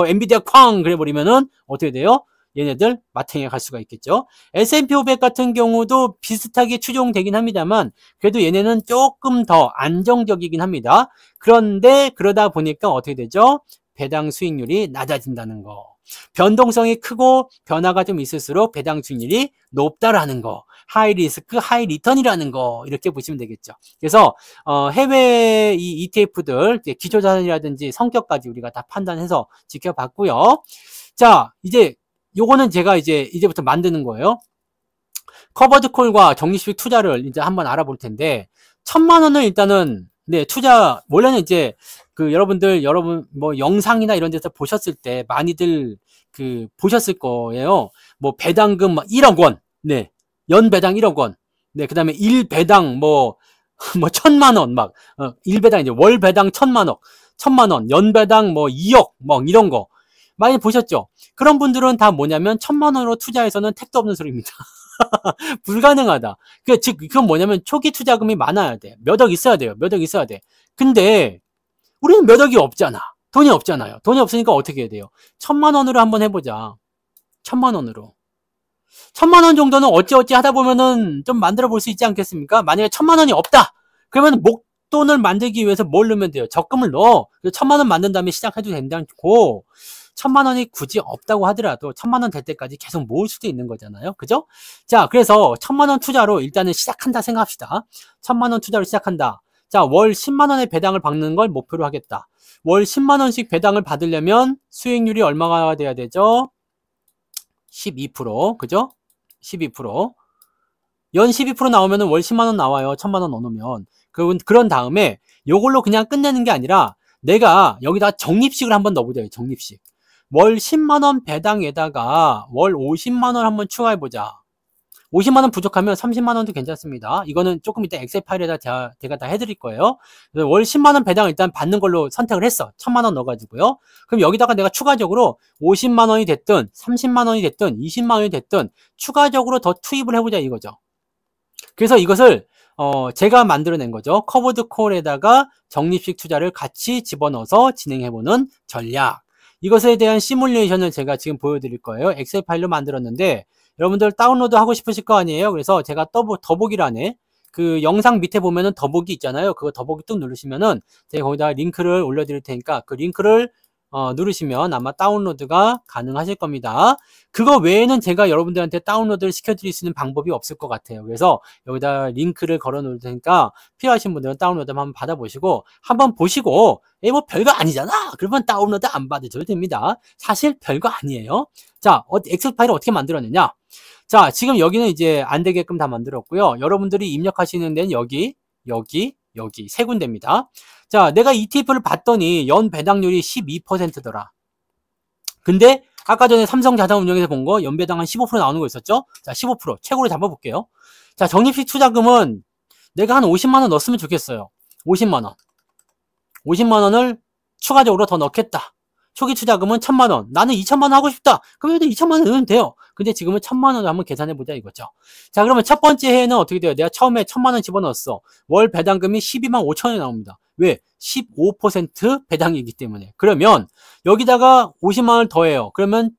엔비디아 쾅 그래버리면은 어떻게 돼요? 얘네들 마탱에 갈 수가 있겠죠. S&P 500 같은 경우도 비슷하게 추종되긴 합니다만 그래도 얘네는 조금 더 안정적이긴 합니다. 그런데 그러다 보니까 어떻게 되죠? 배당 수익률이 낮아진다는 거. 변동성이 크고 변화가 좀 있을수록 배당 수익률이 높다라는 거. 하이 리스크, 하이 리턴이라는 거 이렇게 보시면 되겠죠. 그래서 해외 이 ETF들 기초자산이라든지 성격까지 우리가 다 판단해서 지켜봤고요. 자, 이제 요거는 제가 이제부터 만드는 거예요. 커버드 콜과 적립식 투자를 이제 한번 알아볼 텐데 1,000만 원을 일단은 네, 투자 원래는 이제 여러분 뭐 영상이나 이런 데서 보셨을 때 많이들 보셨을 거예요. 뭐 배당금 1억 원. 네. 연배당 1억 원. 네, 그다음에 1배당 1,000만 원 1배당 이제 월배당 1,000만 원, 연배당 2억 이런 거. 많이 보셨죠? 그런 분들은 다 뭐냐면 1,000만 원으로 투자해서는 택도 없는 소리입니다. 불가능하다. 그건 뭐냐면 초기 투자금이 많아야 돼. 몇 억 있어야 돼요. 몇 억 있어야 돼. 근데 우리는 몇 억이 없잖아. 돈이 없잖아요. 돈이 없으니까 어떻게 해야 돼요? 1,000만 원으로 한번 해보자. 1,000만 원으로. 1,000만 원 정도는 어찌어찌 하다 보면은 좀 만들어 볼 수 있지 않겠습니까? 만약에 1,000만 원이 없다. 그러면 목돈을 만들기 위해서 뭘 넣으면 돼요? 적금을 넣어. 1,000만 원 만든 다음에 시작해도 된다고. 1,000만 원이 굳이 없다고 하더라도 1,000만 원 될 때까지 계속 모을 수도 있는 거잖아요. 그죠? 자, 그래서 1,000만 원 투자로 일단은 시작한다 생각합시다. 1,000만 원 투자로 시작한다. 자, 월 10만 원의 배당을 받는 걸 목표로 하겠다. 월 10만 원씩 배당을 받으려면 수익률이 얼마가 돼야 되죠? 12%. 그죠? 12%. 연 12% 나오면은 월 10만 원 나와요. 1,000만 원 넣어놓으면. 그런 다음에 요걸로 그냥 끝내는 게 아니라 내가 여기다 적립식을 한번 넣어보자. 적립식. 월 10만 원 배당에다가 월 50만 원 한번 추가해보자. 50만 원 부족하면 30만 원도 괜찮습니다. 이거는 조금 이따 엑셀 파일에다 제가 다 해드릴 거예요. 월 10만 원 배당 일단 받는 걸로 선택을 했어. 1,000만 원 넣어가지고요. 그럼 여기다가 내가 추가적으로 50만 원이 됐든 30만 원이 됐든 20만 원이 됐든 추가적으로 더 투입을 해보자 이거죠. 그래서 이것을 제가 만들어낸 거죠. 커버드 콜에다가 적립식 투자를 같이 집어넣어서 진행해보는 전략. 이것에 대한 시뮬레이션을 제가 지금 보여드릴 거예요. 엑셀 파일로 만들었는데 여러분들 다운로드 하고 싶으실 거 아니에요. 그래서 제가 더보기란에 그 영상 밑에 보면은 더보기 있잖아요. 그거 더보기 뚝 누르시면은 제가 거기다 링크를 올려드릴 테니까 그 링크를 누르시면 아마 다운로드가 가능하실 겁니다. 그거 외에는 제가 여러분들한테 다운로드를 시켜드릴 수 있는 방법이 없을 것 같아요. 그래서 여기다 링크를 걸어 놓을 테니까 필요하신 분들은 다운로드 한번 받아보시고 한번 보시고 뭐 별거 아니잖아. 그러면 다운로드 안 받으셔도 됩니다. 사실 별거 아니에요. 자, 엑셀 파일을 어떻게 만들었느냐? 자, 지금 여기는 이제 안 되게끔 다 만들었고요. 여러분들이 입력하시는 데는 여기 세 군데입니다. 자, 내가 ETF를 봤더니 연 배당률이 12%더라. 근데 아까 전에 삼성자산운용에서 본 거 연배당 한 15% 나오는 거 있었죠? 자, 15% 최고로 잡아볼게요. 자, 적립식 투자금은 내가 한 50만 원 넣었으면 좋겠어요. 50만 원. 50만 원을 추가적으로 더 넣겠다. 초기 투자금은 1,000만 원. 나는 2,000만 원 하고 싶다. 그럼 2,000만 원 넣으면 돼요. 근데 지금은 1,000만 원을 한번 계산해보자 이거죠. 자, 그러면 첫 번째 해에는 어떻게 돼요? 내가 처음에 1,000만 원 집어넣었어. 월 배당금이 12만 5천 원이 나옵니다. 왜? 15% 배당이기 때문에. 그러면 여기다가 50만 원을 더해요. 그러면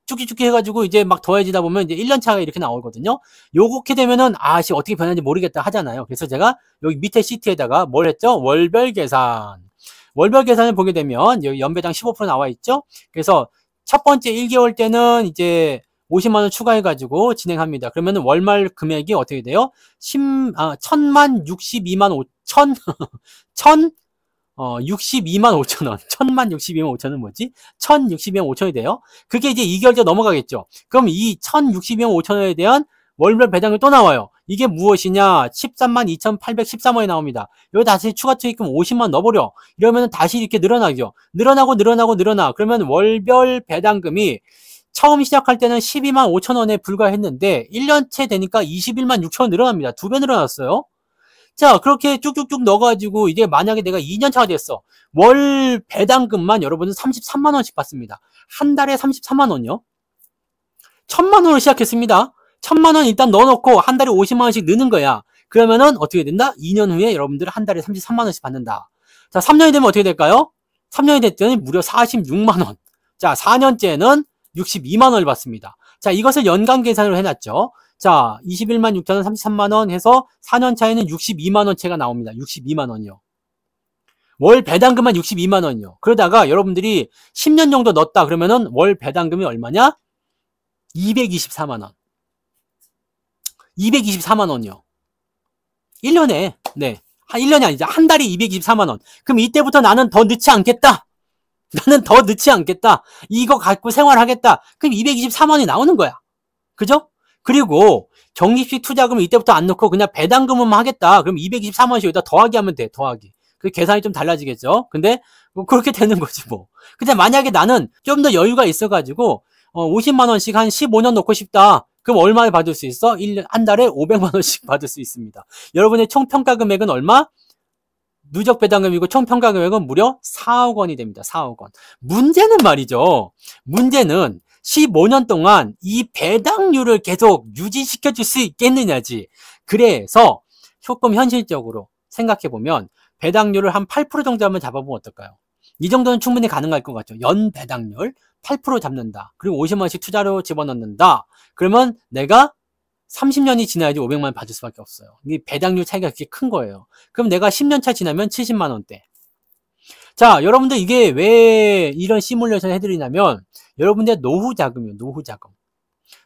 쭉쭉쭉 해가지고 이제 막 더해지다 보면 이제 1년 차가 이렇게 나오거든요. 요렇게 되면은 어떻게 변하는지 모르겠다 하잖아요. 그래서 제가 여기 밑에 시트에다가 뭘 했죠? 월별 계산. 월별 계산을 보게 되면 여기 연배당 15% 나와 있죠. 그래서 첫 번째 1개월 때는 이제 50만 원 추가해가지고 진행합니다. 그러면 월말 금액이 어떻게 돼요? 1,000만 62만 5천 62만 5천 원. 1,000만 62만 5천 원 뭐지? 1,062만 5천이 돼요. 그게 이제 2개월째 넘어가겠죠. 그럼 이 1,062만 5천 원에 대한 월별 배당이 또 나와요. 이게 무엇이냐? 13만 2,813원이 나옵니다. 여기 다시 추가 투입금 50만 넣어버려. 이러면 다시 이렇게 늘어나죠. 늘어나. 그러면 월별 배당금이 처음 시작할 때는 12만 5천 원에 불과했는데 1년째 되니까 21만 6천 원 늘어납니다. 2배 늘어났어요. 자, 그렇게 쭉쭉쭉 넣어가지고 이제 만약에 내가 2년차가 됐어. 월 배당금만 여러분은 33만 원씩 받습니다. 한 달에 33만 원이요. 1000만 원을 시작했습니다. 1000만 원 일단 넣어놓고 한 달에 50만 원씩 넣는 거야. 그러면은 어떻게 된다? 2년 후에 여러분들은 한 달에 33만 원씩 받는다. 자, 3년이 되면 어떻게 될까요? 3년이 됐더니 무려 46만 원. 자, 4년째는 62만 원을 받습니다. 자, 이것을 연간 계산으로 해놨죠. 자, 21만 6천 원, 33만 원 해서 4년 차에는 62만 원채가 나옵니다. 62만 원이요. 월 배당금만 62만 원이요. 그러다가 여러분들이 10년 정도 넣었다 그러면은 월 배당금이 얼마냐? 224만 원. 224만 원이요. 1년에, 네. 한 1년이 아니죠. 한 달에 224만 원. 그럼 이때부터 나는 더 넣지 않겠다. 나는 더 넣지 않겠다. 이거 갖고 생활하겠다. 그럼 224만 원이 나오는 거야. 그죠? 그리고 적립식 투자금을 이때부터 안 넣고 그냥 배당금만 하겠다. 그럼 224만 원씩 여기다 더하기 하면 돼. 더하기. 그 계산이 좀 달라지겠죠. 근데 뭐 그렇게 되는 거지 뭐. 근데 만약에 나는 좀 더 여유가 있어가지고 50만 원씩 한 15년 넣고 싶다. 그럼 얼마를 받을 수 있어? 1년, 한 달에 500만 원씩 받을 수 있습니다. 여러분의 총 평가 금액은 얼마? 누적 배당금이고 총 평가 금액은 무려 4억 원이 됩니다. 4억 원. 문제는 말이죠. 문제는 15년 동안 이 배당률을 계속 유지시켜 줄 수 있겠느냐지. 그래서 조금 현실적으로 생각해 보면 배당률을 한 8% 정도 한번 잡아보면 어떨까요? 이 정도는 충분히 가능할 것 같죠. 연 배당률 8% 잡는다. 그리고 50만 원씩 투자로 집어넣는다. 그러면 내가 30년이 지나야지 500만 원 받을 수밖에 없어요. 이 배당률 차이가 그렇게 큰 거예요. 그럼 내가 10년 차 지나면 70만 원대. 자, 여러분들 이게 왜 이런 시뮬레이션 해드리냐면 여러분들 노후 자금이에요. 노후 자금.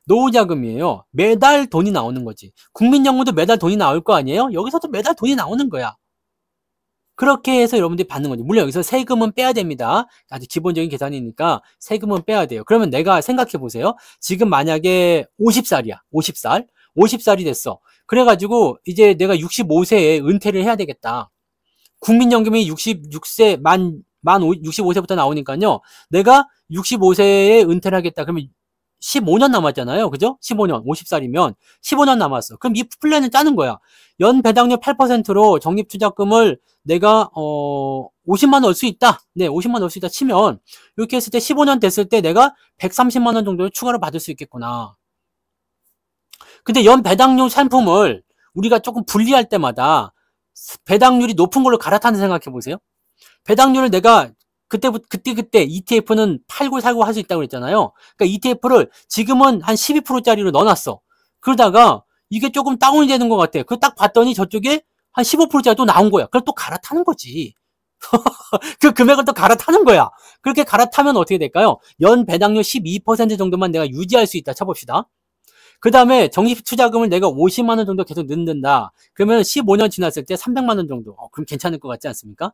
노후 자금이에요. 매달 돈이 나오는 거지. 국민연금도 매달 돈이 나올 거 아니에요? 여기서도 매달 돈이 나오는 거야. 그렇게 해서 여러분들이 받는 거죠. 물론 여기서 세금은 빼야 됩니다. 아주 기본적인 계산이니까 세금은 빼야 돼요. 그러면 내가 생각해 보세요. 지금 만약에 50살이야. 50살. 50살이 됐어. 그래가지고 이제 내가 65세에 은퇴를 해야 되겠다. 국민연금이 66세, 65세부터 나오니까요. 내가 65세에 은퇴를 하겠다. 그러면 15년 남았잖아요. 그죠? 15년, 50살이면 15년 남았어. 그럼 이 플랜을 짜는 거야. 연 배당률 8%로 적립투자금을 내가 50만 원 넣을 수 있다. 네, 50만 원 넣을 수 있다 치면 이렇게 했을 때 15년 됐을 때 내가 130만 원 정도를 추가로 받을 수 있겠구나. 근데 연 배당률 상품을 우리가 조금 분리할 때마다 배당률이 높은 걸로 갈아타는 생각해 보세요. 배당률을 내가 그때 ETF는 팔고 사고 할 수 있다고 그랬잖아요. 그러니까 ETF를 지금은 한 12%짜리로 넣어놨어. 그러다가 이게 조금 다운이 되는 것 같아. 그 딱 봤더니 저쪽에 한 15%짜리 또 나온 거야. 그걸 또 갈아타는 거지. 그 금액을 또 갈아타는 거야. 그렇게 갈아타면 어떻게 될까요? 연 배당률 12% 정도만 내가 유지할 수 있다 쳐봅시다. 그 다음에 적립투자금을 내가 50만 원 정도 계속 넣는다. 그러면 15년 지났을 때 300만 원 정도. 그럼 괜찮을 것 같지 않습니까?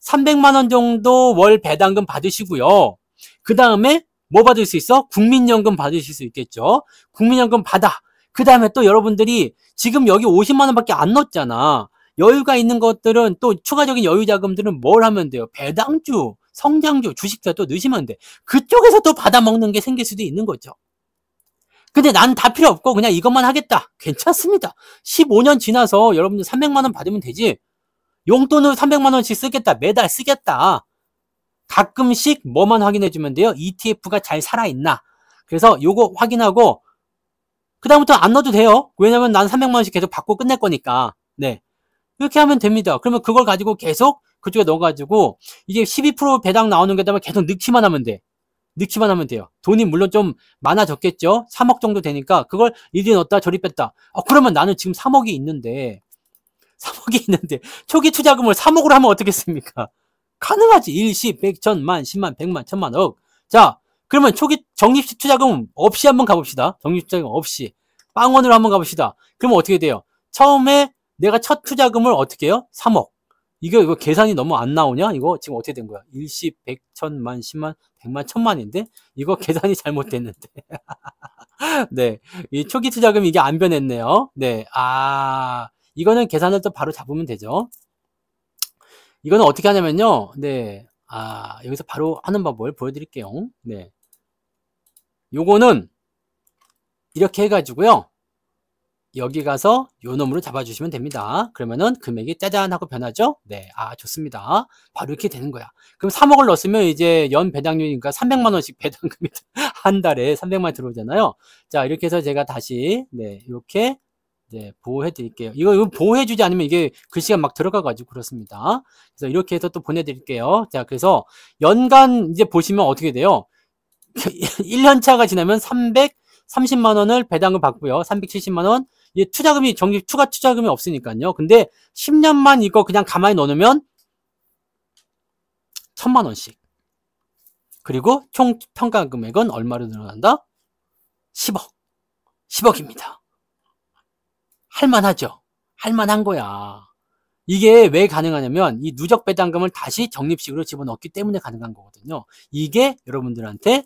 300만 원 정도 월 배당금 받으시고요. 그 다음에 뭐 받을 수 있어? 국민연금 받으실 수 있겠죠. 국민연금 받아. 그 다음에 또 여러분들이 지금 여기 50만 원밖에 안 넣었잖아. 여유가 있는 것들은 또 추가적인 여유 자금들은 뭘 하면 돼요? 배당주, 성장주, 주식도 또 넣으시면 돼. 그쪽에서 또 받아먹는 게 생길 수도 있는 거죠. 근데 난 다 필요 없고 그냥 이것만 하겠다. 괜찮습니다. 15년 지나서 여러분들 300만 원 받으면 되지. 용돈으로 300만 원씩 쓰겠다. 매달 쓰겠다. 가끔씩 뭐만 확인해 주면 돼요? ETF가 잘 살아있나. 그래서 요거 확인하고 그다음부터 안 넣어도 돼요. 왜냐면 난 300만 원씩 계속 받고 끝낼 거니까. 네. 이렇게 하면 됩니다. 그러면 그걸 가지고 계속 그쪽에 넣어가지고 이제 12% 배당 나오는 게다가 계속 넣기만 하면 돼. 넣기만 하면 돼요. 돈이 물론 좀 많아졌겠죠. 3억 정도 되니까 그걸 이리 넣었다 저리 뺐다. 그러면 나는 지금 3억이 있는데 초기 투자금을 3억으로 하면 어떻겠습니까? 가능하지. 일시, 100, 1000만, 10만, 100만, 1000만, 억. 자, 그러면 초기 적립식 투자금 없이 한번 가봅시다. 적립식 투자금 없이. 빵원으로 한번 가봅시다. 그러면 어떻게 돼요? 처음에 내가 첫 투자금을 어떻게 해요? 3억. 이거 계산이 너무 안 나오냐? 이거 지금 어떻게 된 거야? 일시, 100, 1000만, 10만, 100만, 1000만인데? 이거 계산이 잘못됐는데. 네. 이 초기 투자금 이게 안 변했네요. 네. 이거는 계산을 또 바로 잡으면 되죠. 이거는 어떻게 하냐면요. 네. 여기서 바로 하는 방법을 보여드릴게요. 네. 요거는 이렇게 해가지고요. 여기 가서 요 놈으로 잡아주시면 됩니다. 그러면은 금액이 짜잔 하고 변하죠? 네, 좋습니다. 바로 이렇게 되는 거야. 그럼 3억을 넣었으면 이제 연 배당률이니까 300만 원씩 배당금이 한 달에 300만 원 들어오잖아요. 자, 이렇게 해서 제가 다시 네, 이렇게 네, 보호해 드릴게요. 이거 보호해 주지 않으면 이게 글씨가 막 들어가 가지고 그렇습니다. 그래서 이렇게 해서 또 보내 드릴게요. 자, 그래서 연간 이제 보시면 어떻게 돼요? 1년 차가 지나면 330만 원을 배당을 받고요. 370만 원. 이 투자금이 추가 투자금이 없으니까요. 근데 10년만 이거 그냥 가만히 넣어놓으면 1000만 원씩. 그리고 총 평가 금액은 얼마로 늘어난다? 10억. 10억입니다. 할만하죠? 할만한 거야. 이게 왜 가능하냐면 이 누적 배당금을 다시 적립식으로 집어넣기 때문에 가능한 거거든요. 이게 여러분들한테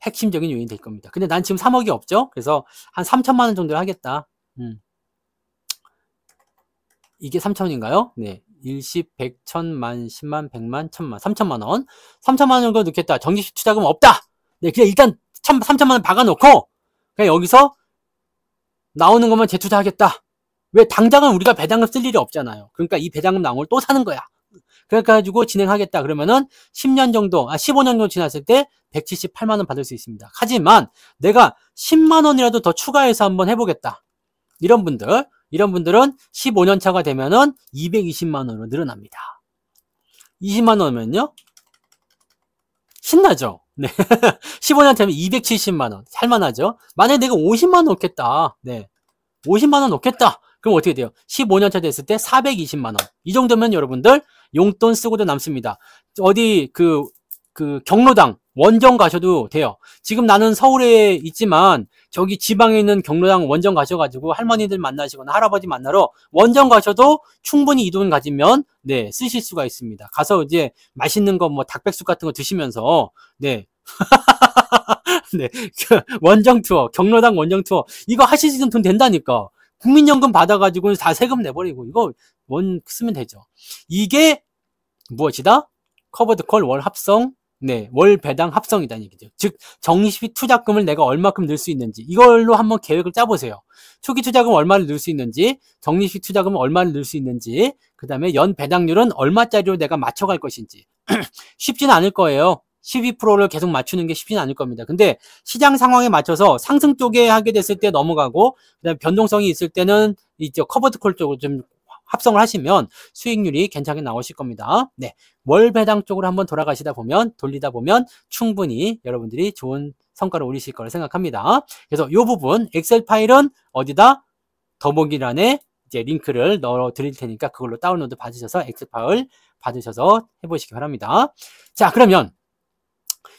핵심적인 요인이 될 겁니다. 근데 난 지금 3억이 없죠? 그래서 한 3천만 원 정도를 하겠다. 이게 3천인가요? 네. 10, 100, 1000만, 10만, 100만, 1000만, 3천만 원. 3천만 원 정도 넣겠다. 적립식 투자금 없다. 네, 그냥 일단 3천만 원 박아놓고 그냥 여기서 나오는 것만 재투자하겠다. 왜 당장은 우리가 배당금 쓸 일이 없잖아요. 그러니까 이 배당금 나온 걸 또 사는 거야. 그래가지고 진행하겠다 그러면은 10년 정도, 15년 정도 지났을 때 178만 원 받을 수 있습니다. 하지만 내가 10만 원이라도 더 추가해서 한번 해보겠다. 이런 분들은 15년 차가 되면은 220만 원으로 늘어납니다. 20만 원이면요? 신나죠? 네. 15년 차면 270만 원. 살만하죠? 만약에 내가 50만 원 넣겠다. 네. 50만 원 넣겠다. 그럼 어떻게 돼요? 15년 차 됐을 때 420만 원. 이 정도면 여러분들 용돈 쓰고도 남습니다. 어디 경로당 원정 가셔도 돼요. 지금 나는 서울에 있지만 저기 지방에 있는 경로당 원정 가셔가지고 할머니들 만나시거나 할아버지 만나러 원정 가셔도 충분히 이 돈 가지면 네 쓰실 수가 있습니다. 가서 이제 맛있는 거 뭐 닭백숙 같은 거 드시면서 네. 네. 원정 투어, 경로당 원정 투어 이거 하실 수 있는 돈 된다니까. 국민연금 받아가지고 다 세금 내버리고 이거 쓰면 되죠. 이게 무엇이다? 커버드 콜 월 합성, 네, 월 배당 합성이다는 얘기죠. 즉 적립식 투자금을 내가 얼마큼 넣을 수 있는지 이걸로 한번 계획을 짜보세요. 초기 투자금 얼마를 넣을 수 있는지, 적립식 투자금은 얼마를 넣을 수 있는지, 그 다음에 연 배당률은 얼마짜리로 내가 맞춰갈 것인지 쉽지는 않을 거예요. 12%를 계속 맞추는 게 쉽지는 않을 겁니다. 근데 시장 상황에 맞춰서 상승 쪽에 하게 됐을 때 넘어가고 그다음에 변동성이 있을 때는 이제 커버드 콜 쪽으로 좀 합성을 하시면 수익률이 괜찮게 나오실 겁니다. 네. 월 배당 쪽으로 한번 돌리다 보면 충분히 여러분들이 좋은 성과를 올리실 거라 생각합니다. 그래서 이 부분 엑셀 파일은 어디다? 더보기란에 이제 링크를 넣어 드릴 테니까 그걸로 다운로드 받으셔서 엑셀 파일 받으셔서 해보시기 바랍니다. 자, 그러면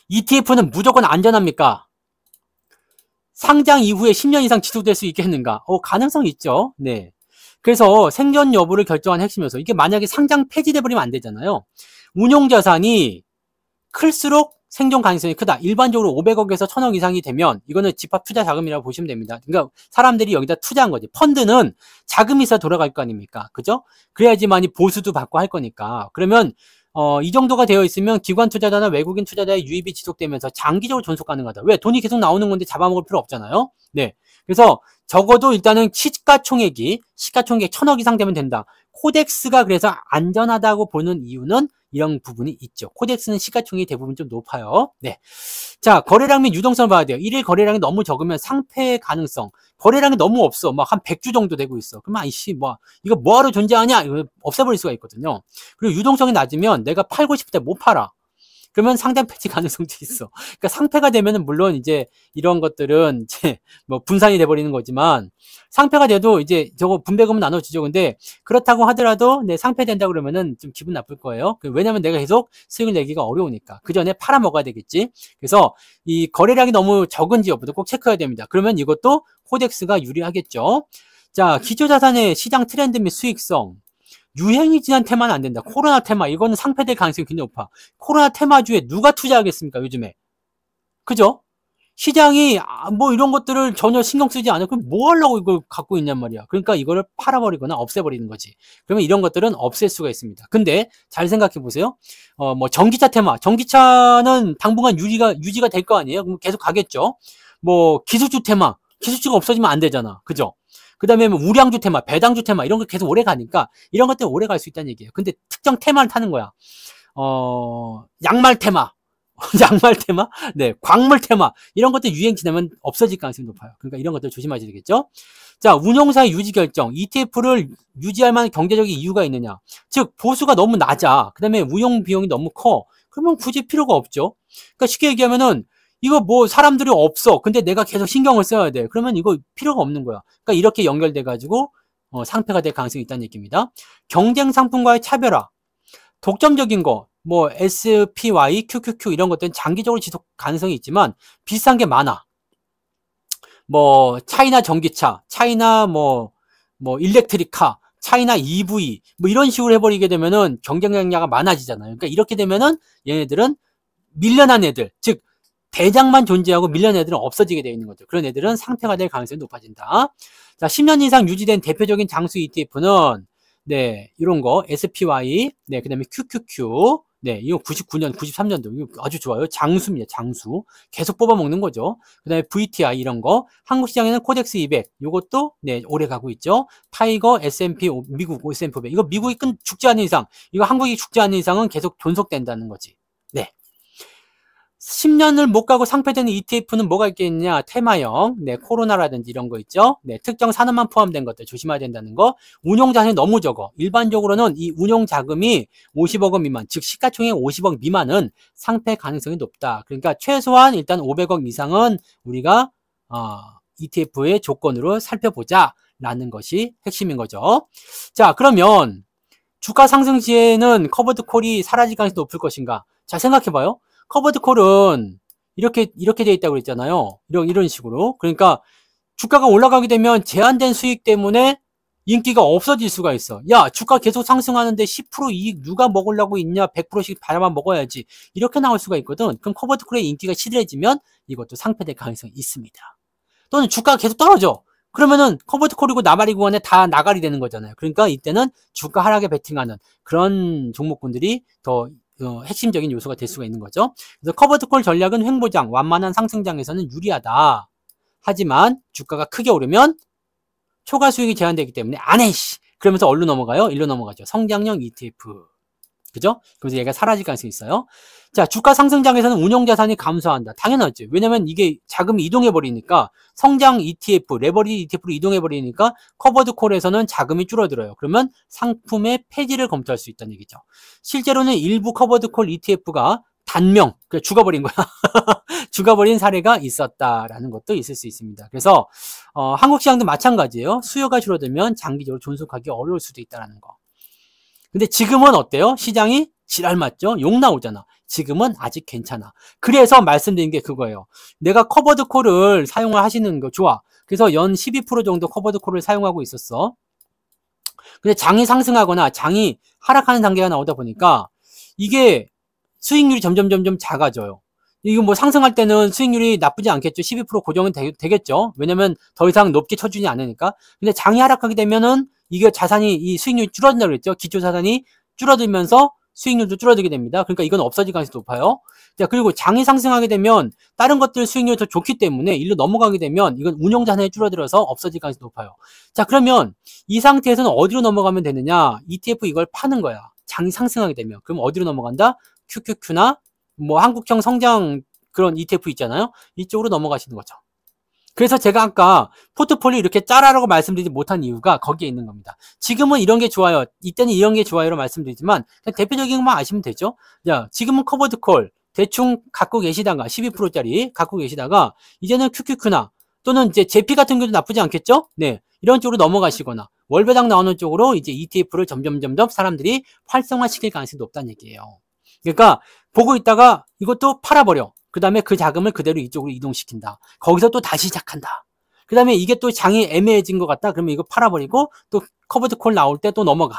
ETF는 무조건 안전합니까? 상장 이후에 10년 이상 지속될 수 있겠는가? 가능성이 있죠. 네. 그래서 생존 여부를 결정한 핵심 요소. 이게 만약에 상장 폐지돼 버리면 안 되잖아요. 운용 자산이 클수록 생존 가능성이 크다. 일반적으로 500억에서 1000억 이상이 되면 이거는 집합 투자 자금이라고 보시면 됩니다. 그러니까 사람들이 여기다 투자한 거지. 펀드는 자금이 있어야 돌아갈 거 아닙니까? 그죠? 그래야지만이 보수도 받고 할 거니까. 그러면 이 정도가 되어 있으면 기관 투자자나 외국인 투자자의 유입이 지속되면서 장기적으로 존속 가능하다. 왜? 돈이 계속 나오는 건데 잡아먹을 필요 없잖아요. 네. 그래서 적어도 일단은 시가총액 1000억 이상 되면 된다. 코덱스가 그래서 안전하다고 보는 이유는 이런 부분이 있죠. 코덱스는 시가총액이 대부분 좀 높아요. 네. 자, 거래량 및 유동성을 봐야 돼요. 일일 거래량이 너무 적으면 상폐 가능성. 거래량이 너무 없어. 막 한 100주 정도 되고 있어. 그러면 이거 뭐하러 존재하냐? 이거 없애버릴 수가 있거든요. 그리고 유동성이 낮으면 내가 팔고 싶을 때 못 팔아. 그러면 상장 폐지 가능성도 있어. 그러니까 상폐가 되면은 물론 이제 이런 것들은 이제 뭐 분산이 돼버리는 거지만 상폐가 돼도 이제 저거 분배금은 나눠주죠. 근데 그렇다고 하더라도 네, 상폐된다 그러면은 좀 기분 나쁠 거예요. 왜냐면 내가 계속 수익을 내기가 어려우니까. 그 전에 팔아 먹어야 되겠지. 그래서 이 거래량이 너무 적은지 여부도 꼭 체크해야 됩니다. 그러면 이것도 코덱스가 유리하겠죠. 자, 기초자산의 시장 트렌드 및 수익성. 유행이 지난 테마는 안 된다. 코로나 테마, 이거는 상폐될 가능성이 굉장히 높아. 코로나 테마주에 누가 투자하겠습니까, 요즘에? 그죠? 시장이 뭐 이런 것들을 전혀 신경 쓰지 않아. 그럼 뭐 하려고 이걸 갖고 있냔 말이야. 그러니까 이거를 팔아버리거나 없애버리는 거지. 그러면 이런 것들은 없앨 수가 있습니다. 근데 잘 생각해 보세요. 뭐 전기차 테마, 전기차는 당분간 유지가 될 거 아니에요? 그럼 계속 가겠죠. 뭐 기술주 테마, 기술주가 없어지면 안 되잖아. 그죠? 그 다음에 뭐 우량주 테마, 배당주 테마 이런 거 계속 오래 가니까 이런 것들 오래 갈 수 있다는 얘기예요. 근데 특정 테마를 타는 거야. 양말 테마, 양말 테마, 네, 광물 테마 이런 것들 유행 지나면 없어질 가능성이 높아요. 그러니까 이런 것들 조심하셔야 되겠죠. 자, 운용사의 유지 결정. ETF를 유지할 만한 경제적인 이유가 있느냐. 즉 보수가 너무 낮아. 그 다음에 운용 비용이 너무 커. 그러면 굳이 필요가 없죠. 그러니까 쉽게 얘기하면은 이거 뭐 사람들이 없어. 근데 내가 계속 신경을 써야 돼. 그러면 이거 필요가 없는 거야. 그러니까 이렇게 연결돼 가지고 상패가 될 가능성이 있다는 얘기입니다. 경쟁 상품과의 차별화. 독점적인 거, 뭐 SPY, QQQ 이런 것들은 장기적으로 지속 가능성이 있지만 비싼 게 많아. 뭐 차이나 전기차, 차이나 뭐 일렉트릭카, 차이나 EV 뭐 이런 식으로 해버리게 되면은 경쟁력이 많아지잖아요. 그러니까 이렇게 되면은 얘네들은 밀려난 애들, 즉 대장만 존재하고 밀려난 애들은 없어지게 되어 있는 거죠. 그런 애들은 상패가 될 가능성이 높아진다. 자, 10년 이상 유지된 대표적인 장수 ETF는 네, 이런 거 SPY, 네, 그다음에 QQQ, 네, 이거 99년, 93년도 이거 아주 좋아요. 장수입니다. 장수. 계속 뽑아 먹는 거죠. 그다음에 VTI 이런 거. 한국 시장에는 코덱스 200. 이것도 네, 오래 가고 있죠. 타이거, S&P 미국 S&P 500. 이거 미국이 죽지 않는 이상, 이거 한국이 죽지 않는 이상은 계속 존속된다는 거지. 네. 10년을 못 가고 상폐되는 ETF는 뭐가 있겠느냐? 테마형, 네, 코로나라든지 이런 거 있죠? 네, 특정 산업만 포함된 것들 조심해야 된다는 거. 운용 자산이 너무 적어. 일반적으로는 이 운용 자금이 50억 원 미만, 즉 시가총액 50억 미만은 상폐 가능성이 높다. 그러니까 최소한 일단 500억 이상은 우리가 ETF의 조건으로 살펴보자 라는 것이 핵심인 거죠. 자, 그러면 주가 상승 시에는 커버드 콜이 사라질 가능성이 높을 것인가? 자, 생각해봐요. 커버드 콜은 이렇게 돼 있다고 그랬잖아요. 이런 식으로. 그러니까 주가가 올라가게 되면 제한된 수익 때문에 인기가 없어질 수가 있어. 야, 주가 계속 상승하는데 10% 이익 누가 먹으려고 있냐? 100%씩 받아만 먹어야지. 이렇게 나올 수가 있거든. 그럼 커버드 콜의 인기가 시들해지면 이것도 상폐될 가능성이 있습니다. 또는 주가가 계속 떨어져. 그러면은 커버드 콜이고 나발이고 간에 다 나가리 되는 거잖아요. 그러니까 이때는 주가 하락에 베팅하는 그런 종목군들이 더 핵심적인 요소가 될 수가 있는 거죠. 그래서 커버드 콜 전략은 횡보장, 완만한 상승장에서는 유리하다. 하지만 주가가 크게 오르면 초과 수익이 제한되기 때문에 안 해, 씨. 그러면서 어디로 넘어가요? 일로 넘어가죠. 성장형 ETF. 그죠? 그래서 얘가 사라질 가능성이 있어요. 자, 주가 상승장에서는 운용자산이 감소한다. 당연하죠. 왜냐면 이게 자금이 이동해버리니까 성장 ETF, 레버리지 ETF로 이동해버리니까 커버드 콜에서는 자금이 줄어들어요. 그러면 상품의 폐지를 검토할 수 있다는 얘기죠. 실제로는 일부 커버드 콜 ETF가 단명, 죽어버린 거야. 죽어버린 사례가 있었다라는 것도 있을 수 있습니다. 그래서 한국 시장도 마찬가지예요. 수요가 줄어들면 장기적으로 존속하기 어려울 수도 있다는 거. 근데 지금은 어때요? 시장이 지랄 맞죠? 욕 나오잖아. 지금은 아직 괜찮아. 그래서 말씀드린 게 그거예요. 내가 커버드 콜을 사용을 하시는 거 좋아. 그래서 연 12% 정도 커버드 콜을 사용하고 있었어. 근데 장이 상승하거나 장이 하락하는 단계가 나오다 보니까 이게 수익률이 점점 작아져요. 이거 뭐 상승할 때는 수익률이 나쁘지 않겠죠. 12% 고정은 되겠죠. 왜냐면 더 이상 높게 쳐주지 않으니까. 근데 장이 하락하게 되면은 이게 자산이 이 수익률이 줄어든다고 그랬죠. 기초 자산이 줄어들면서 수익률도 줄어들게 됩니다. 그러니까 이건 없어질 가능성이 높아요. 자, 그리고 장이 상승하게 되면 다른 것들 수익률이 더 좋기 때문에 일로 넘어가게 되면 이건 운용 자산이 줄어들어서 없어질 가능성이 높아요. 자, 그러면 이 상태에서는 어디로 넘어가면 되느냐? ETF 이걸 파는 거야. 장이 상승하게 되면. 그럼 어디로 넘어간다? QQQ나 뭐 한국형 성장 그런 ETF 있잖아요. 이쪽으로 넘어가시는 거죠. 그래서 제가 아까 포트폴리오 이렇게 짜라라고 말씀드리지 못한 이유가 거기에 있는 겁니다. 지금은 이런 게 좋아요. 이때는 이런 게 좋아요로 말씀드리지만 그냥 대표적인 것만 아시면 되죠. 자, 지금은 커버드 콜 대충 갖고 계시다가 12%짜리 갖고 계시다가 이제는 QQQ나 또는 이제 제피 같은 경우도 나쁘지 않겠죠? 네. 이런 쪽으로 넘어가시거나 월배당 나오는 쪽으로 이제 ETF를 점점 사람들이 활성화시킬 가능성이 높다는 얘기예요. 그러니까 보고 있다가 이것도 팔아버려. 그 다음에 그 자금을 그대로 이쪽으로 이동시킨다. 거기서 또 다시 시작한다. 그 다음에 이게 또 장이 애매해진 것 같다. 그러면 이거 팔아버리고 또 커버드 콜 나올 때 또 넘어가.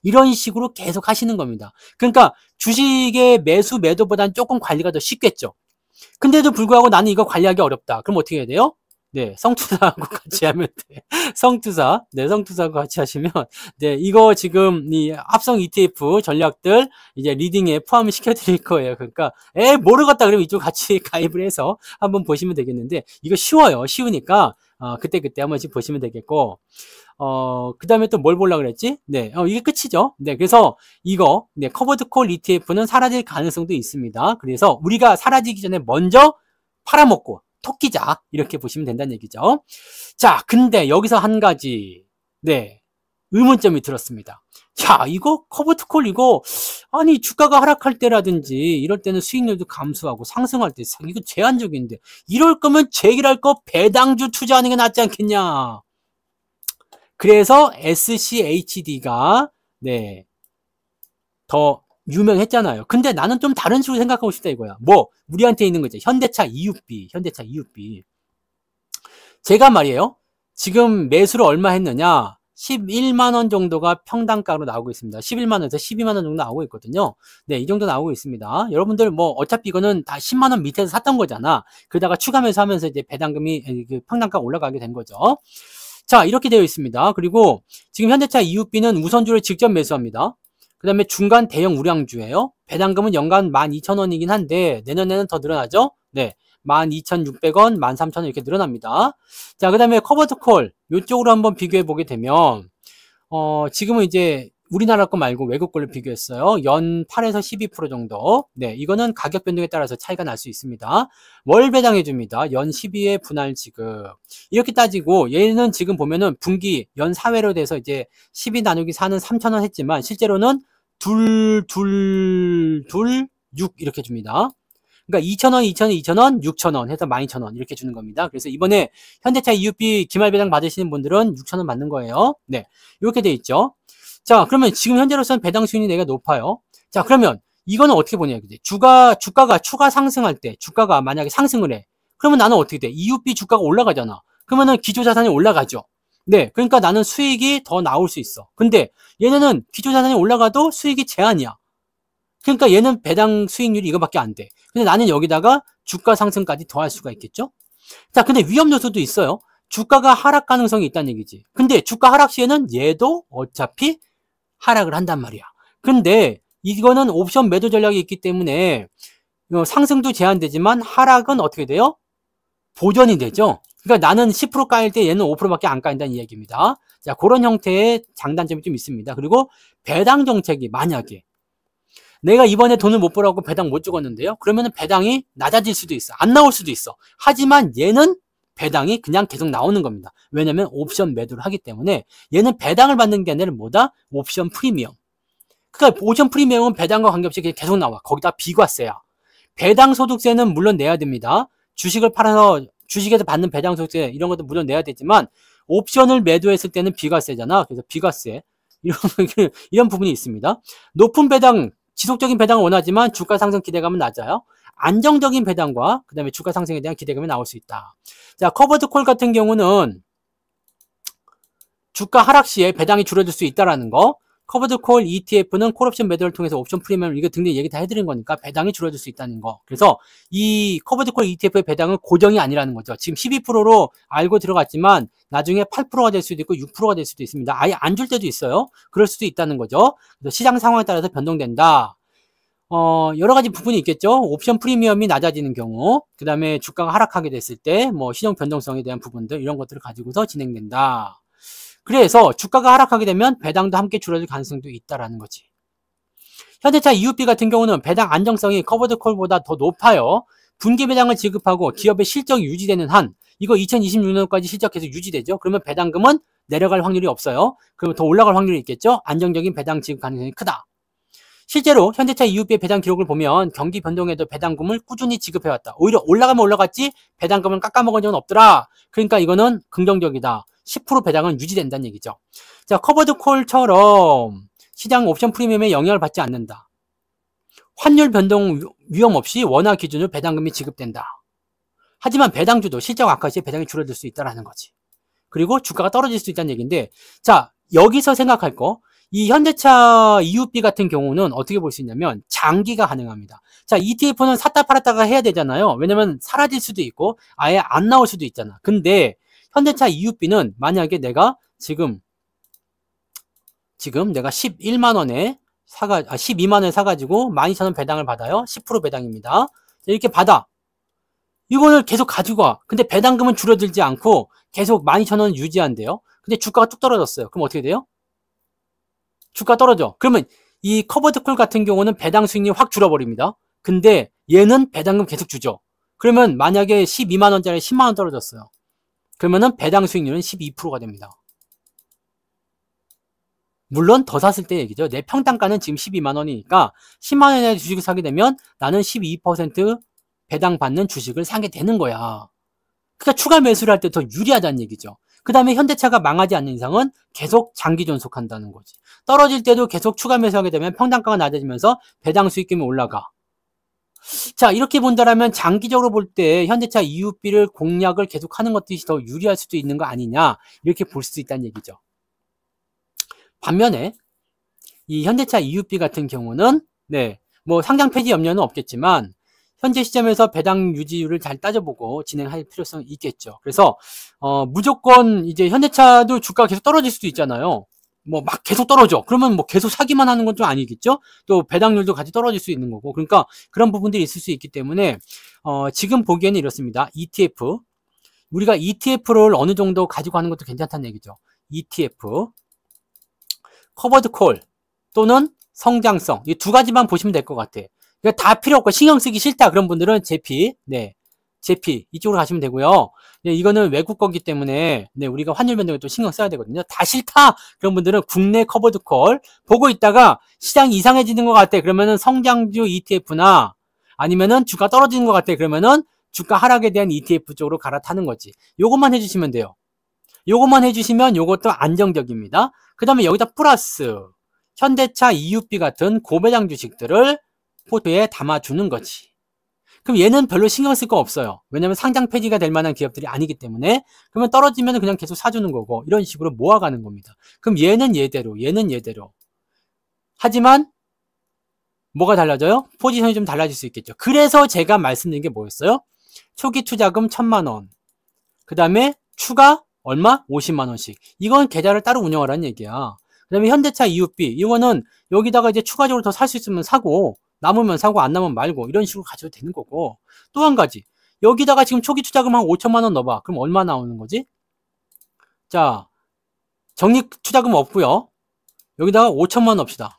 이런 식으로 계속 하시는 겁니다. 그러니까 주식의 매수 매도보다는 조금 관리가 더 쉽겠죠. 근데도 불구하고 나는 이거 관리하기 어렵다. 그럼 어떻게 해야 돼요? 네, 성투사하고 같이 하면 돼. 성투사. 네, 성투사하고 같이 하시면, 네, 이거 지금 이 합성 ETF 전략들 이제 리딩에 포함을 시켜드릴 거예요. 그러니까, 모르겠다 그러면 이쪽 같이 가입을 해서 한번 보시면 되겠는데, 이거 쉬워요. 쉬우니까, 그때 한 번씩 보시면 되겠고, 그 다음에 또 뭘 보려고 그랬지? 네, 이게 끝이죠. 네, 그래서 이거, 네, 커버드 콜 ETF는 사라질 가능성도 있습니다. 그래서 우리가 사라지기 전에 먼저 팔아먹고 토끼자. 이렇게 보시면 된다는 얘기죠. 자, 근데 여기서 한 가지, 네, 의문점이 들었습니다. 자, 이거 커버드 콜 이거 아니 주가가 하락할 때라든지 이럴 때는 수익률도 감소하고 상승할 때 이거 제한적인데 이럴 거면 제기할 거 배당주 투자하는 게 낫지 않겠냐. 그래서 SCHD가 네, 더 유명했잖아요. 근데 나는 좀 다른 식으로 생각하고 싶다 이거야. 뭐 우리한테 있는 거죠. 현대차 EUB. 제가 말이에요. 지금 매수를 얼마 했느냐? 11만원 정도가 평당가로 나오고 있습니다. 11만원에서 12만원 정도 나오고 있거든요. 네, 이 정도 나오고 있습니다. 여러분들 뭐 어차피 이거는 다 10만원 밑에서 샀던 거잖아. 그러다가 추가 매수하면서 이제 배당금이 그 평당가가 올라가게 된 거죠. 자, 이렇게 되어 있습니다. 그리고 지금 현대차 EUB는 우선주를 직접 매수합니다. 그 다음에 중간 대형 우량주예요. 배당금은 연간 12,000원이긴 한데 내년에는 더 늘어나죠. 네, 12,600원, 13,000원 이렇게 늘어납니다. 자, 그 다음에 커버드 콜 이쪽으로 한번 비교해 보게 되면 지금은 이제 우리나라 거 말고 외국 걸로 비교했어요. 연 8에서 12% 정도. 네, 이거는 가격 변동에 따라서 차이가 날 수 있습니다. 월 배당해 줍니다. 연 12회 분할 지급. 이렇게 따지고 얘는 지금 보면은 분기 연 4회로 돼서 이제 12 나누기 4는 3,000원 했지만 실제로는 6 이렇게 줍니다. 그러니까 2,000원, 2,000원, 2,000원, 6,000원 해서 12,000원 이렇게 주는 겁니다. 그래서 이번에 현대차 EUB 기말 배당 받으시는 분들은 6,000원 받는 거예요. 네, 이렇게 돼 있죠. 자, 그러면 지금 현재로서는 배당 수익률이 내가 높아요. 자, 그러면 이거는 어떻게 보냐. 주가가 추가 상승할 때, 주가가 만약에 상승을 해. 그러면 나는 어떻게 돼? EUB 주가가 올라가잖아. 그러면은 기초자산이 올라가죠. 네, 그러니까 나는 수익이 더 나올 수 있어. 근데 얘네는 기초자산이 올라가도 수익이 제한이야. 그러니까 얘는 배당 수익률이 이거밖에 안 돼. 근데 나는 여기다가 주가 상승까지 더할 수가 있겠죠? 자, 근데 위험 요소도 있어요. 주가가 하락 가능성이 있다는 얘기지. 근데 주가 하락 시에는 얘도 어차피 하락을 한단 말이야. 근데 이거는 옵션 매도 전략이 있기 때문에 상승도 제한되지만 하락은 어떻게 돼요? 보전이 되죠. 그러니까 나는 10% 까일 때 얘는 5%밖에 안 까인다는 이야기입니다. 자, 그런 형태의 장단점이 좀 있습니다. 그리고 배당 정책이 만약에 내가 이번에 돈을 못 벌어갖고 배당 못 주었는데요. 그러면은 배당이 낮아질 수도 있어. 안 나올 수도 있어. 하지만 얘는 배당이 그냥 계속 나오는 겁니다. 왜냐면 옵션 매도를 하기 때문에 얘는 배당을 받는 게 아니라 뭐다? 옵션 프리미엄. 그러니까 옵션 프리미엄은 배당과 관계없이 계속 나와. 거기다 비과세야. 배당 소득세는 물론 내야 됩니다. 주식을 팔아서 주식에서 받는 배당 소득세 이런 것도 물론 내야 되지만 옵션을 매도했을 때는 비과세잖아. 그래서 비과세 이런 부분이 있습니다. 높은 배당 지속적인 배당을 원하지만 주가 상승 기대감은 낮아요. 안정적인 배당과 그 다음에 주가 상승에 대한 기대감이 나올 수 있다. 자, 커버드 콜 같은 경우는 주가 하락 시에 배당이 줄어들 수 있다라는 거. 커버드 콜 ETF는 콜옵션 매도를 통해서 옵션 프리미엄 이거 등등 얘기 다 해드린 거니까 배당이 줄어들 수 있다는 거. 그래서 이 커버드 콜 ETF의 배당은 고정이 아니라는 거죠. 지금 12%로 알고 들어갔지만 나중에 8%가 될 수도 있고 6%가 될 수도 있습니다. 아예 안 줄 때도 있어요. 그럴 수도 있다는 거죠. 그래서 시장 상황에 따라서 변동된다. 여러 가지 부분이 있겠죠. 옵션 프리미엄이 낮아지는 경우, 그 다음에 주가가 하락하게 됐을 때, 뭐 시장 변동성에 대한 부분들 이런 것들을 가지고서 진행된다. 그래서 주가가 하락하게 되면 배당도 함께 줄어들 가능성도 있다라는 거지. 현대차 EUB 같은 경우는 배당 안정성이 커버드 콜보다 더 높아요. 분기 배당을 지급하고 기업의 실적이 유지되는 한, 이거 2026년까지 실적 계속 유지되죠. 그러면 배당금은 내려갈 확률이 없어요. 그러면 더 올라갈 확률이 있겠죠. 안정적인 배당 지급 가능성이 크다. 실제로 현대차 EUB의 배당 기록을 보면 경기 변동에도 배당금을 꾸준히 지급해왔다. 오히려 올라가면 올라갔지 배당금을 깎아먹은 적은 없더라. 그러니까 이거는 긍정적이다. 10% 배당은 유지된다는 얘기죠. 자, 커버드 콜처럼 시장 옵션 프리미엄에 영향을 받지 않는다. 환율 변동 위험 없이 원화 기준으로 배당금이 지급된다. 하지만 배당주도 실적 악화 시에 배당이 줄어들 수 있다는 거지. 그리고 주가가 떨어질 수 있다는 얘기인데, 자, 여기서 생각할 거, 이 현대차 EUB 같은 경우는 어떻게 볼 수 있냐면 장기가 가능합니다. 자, ETF는 샀다 팔았다가 해야 되잖아요. 왜냐면 사라질 수도 있고 아예 안 나올 수도 있잖아. 근데 현대차 EUB는 만약에 내가 지금 내가 11만원에 12만원에 사가지고 12,000원 배당을 받아요. 10% 배당입니다. 이렇게 받아. 이거를 계속 가지고 와. 근데 배당금은 줄어들지 않고 계속 12,000원을 유지한대요. 근데 주가가 뚝 떨어졌어요. 그럼 어떻게 돼요? 주가 떨어져. 그러면 이 커버드콜 같은 경우는 배당 수익률이 확 줄어버립니다. 근데 얘는 배당금 계속 주죠. 그러면 만약에 12만원짜리 10만원 떨어졌어요. 그러면은 배당 수익률은 12%가 됩니다. 물론 더 샀을 때 얘기죠. 내 평단가는 지금 12만원이니까 10만원에 주식을 사게 되면 나는 12% 배당 받는 주식을 사게 되는 거야. 그러니까 추가 매수를 할 때 더 유리하다는 얘기죠. 그 다음에 현대차가 망하지 않는 이상은 계속 장기 존속한다는 거지. 떨어질 때도 계속 추가 매수하게 되면 평단가가 낮아지면서 배당 수익금이 올라가. 자, 이렇게 본다라면 장기적으로 볼 때 현대차 EUB를 공략을 계속하는 것들이 더 유리할 수도 있는 거 아니냐, 이렇게 볼 수 있다는 얘기죠. 반면에 이 현대차 EUB 같은 경우는 뭐 상장 폐지 염려는 없겠지만 현재 시점에서 배당 유지율을 잘 따져보고 진행할 필요성이 있겠죠. 그래서 무조건 이제 현대차도 주가가 계속 떨어질 수도 있잖아요. 뭐 막 계속 떨어져. 그러면 뭐 계속 사기만 하는 건 좀 아니겠죠? 또 배당률도 같이 떨어질 수 있는 거고. 그러니까 그런 부분들이 있을 수 있기 때문에 지금 보기에는 이렇습니다. ETF. 우리가 ETF를 어느 정도 가지고 가는 것도 괜찮다는 얘기죠. ETF, 커버드 콜 또는 성장성. 이 두 가지만 보시면 될 것 같아요. 그러니까 다 필요 없고 신경 쓰기 싫다 그런 분들은 제피, 제피 이쪽으로 가시면 되고요. 이거는 외국 거기 때문에 우리가 환율 변동에 또 신경 써야 되거든요. 다 싫다 그런 분들은 국내 커버드 콜 보고 있다가 시장이 이상해지는 것 같아. 그러면은 성장주 ETF나 아니면은 주가 떨어지는 것 같아. 그러면은 주가 하락에 대한 ETF 쪽으로 갈아타는 거지. 요것만 해주시면 돼요. 요것만 해주시면 요것도 안정적입니다. 그 다음에 여기다 플러스 현대차 EUB 같은 고배당 주식들을 포트에 담아주는 거지. 그럼 얘는 별로 신경 쓸 거 없어요. 왜냐면 상장 폐지가 될 만한 기업들이 아니기 때문에. 그러면 떨어지면 그냥 계속 사주는 거고 이런 식으로 모아가는 겁니다. 그럼 얘는 얘대로, 얘는 얘대로. 하지만 뭐가 달라져요? 포지션이 좀 달라질 수 있겠죠. 그래서 제가 말씀드린 게 뭐였어요? 초기 투자금 1,000만원. 그 다음에 추가 얼마? 50만원씩. 이건 계좌를 따로 운영하라는 얘기야. 그 다음에 현대차 EUB. 이거는 여기다가 이제 추가적으로 더 살 수 있으면 사고, 남으면 사고 안 남으면 말고 이런 식으로 가져도 되는 거고. 또 한 가지. 여기다가 지금 초기 투자금 한 5천만원 넣어봐. 그럼 얼마 나오는 거지? 자, 적립 투자금 없고요. 여기다가 5천만원 넣읍시다.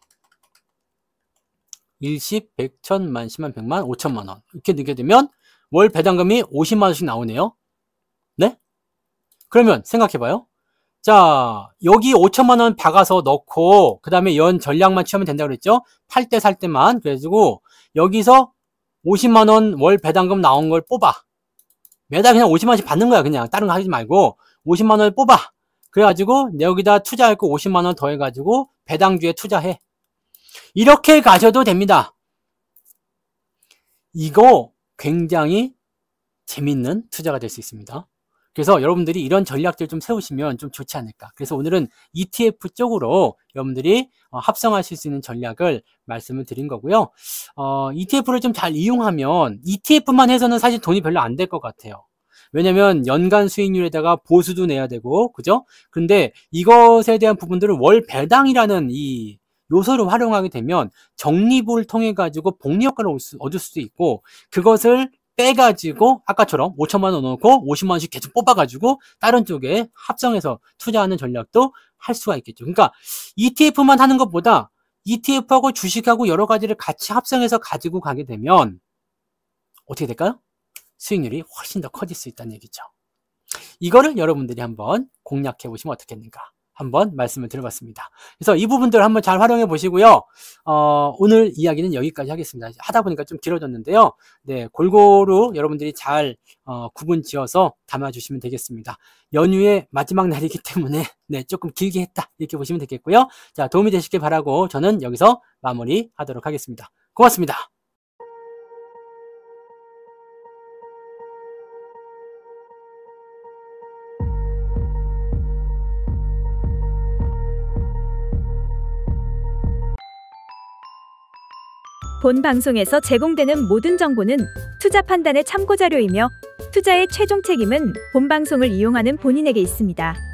일십, 100, 1000만, 10만, 100만, 5천만원. 이렇게 넣게 되면 월 배당금이 50만원씩 나오네요. 네? 그러면 생각해봐요. 자, 여기 5천만원 박아서 넣고 그 다음에 연 전략만 취하면 된다고 그랬죠? 팔 때 살 때만. 그래가지고 여기서 50만원 월 배당금 나온 걸 뽑아. 매달 그냥 50만원씩 받는 거야. 그냥 다른 거 하지 말고 50만원을 뽑아. 그래가지고 여기다 투자할 거 50만원 더해가지고 배당주에 투자해. 이렇게 가셔도 됩니다. 이거 굉장히 재밌는 투자가 될 수 있습니다. 그래서 여러분들이 이런 전략들 좀 세우시면 좀 좋지 않을까. 그래서 오늘은 ETF 쪽으로 여러분들이 합성하실 수 있는 전략을 말씀을 드린 거고요. ETF를 좀 잘 이용하면 ETF만 해서는 사실 돈이 별로 안 될 것 같아요. 왜냐면 연간 수익률에다가 보수도 내야 되고, 그죠? 근데 이것에 대한 부분들을 월 배당이라는 이 요소를 활용하게 되면 적립을 통해 가지고 복리 효과를 얻을 수도 있고, 그것을 빼가지고 아까처럼 5천만원 넣고 50만원씩 계속 뽑아가지고 다른 쪽에 합성해서 투자하는 전략도 할 수가 있겠죠. 그러니까 ETF만 하는 것보다 ETF하고 주식하고 여러 가지를 같이 합성해서 가지고 가게 되면 어떻게 될까요? 수익률이 훨씬 더 커질 수 있다는 얘기죠. 이거를 여러분들이 한번 공략해 보시면 어떻겠는가 한번 말씀을 드려봤습니다. 그래서 이 부분들 한번 잘 활용해 보시고요. 오늘 이야기는 여기까지 하겠습니다. 하다 보니까 좀 길어졌는데요. 네, 골고루 여러분들이 잘 구분 지어서 담아주시면 되겠습니다. 연휴의 마지막 날이기 때문에 조금 길게 했다 이렇게 보시면 되겠고요. 자, 도움이 되시길 바라고 저는 여기서 마무리하도록 하겠습니다. 고맙습니다. 본 방송에서 제공되는 모든 정보는 투자 판단의 참고 자료이며 투자의 최종 책임은 본 방송을 이용하는 본인에게 있습니다.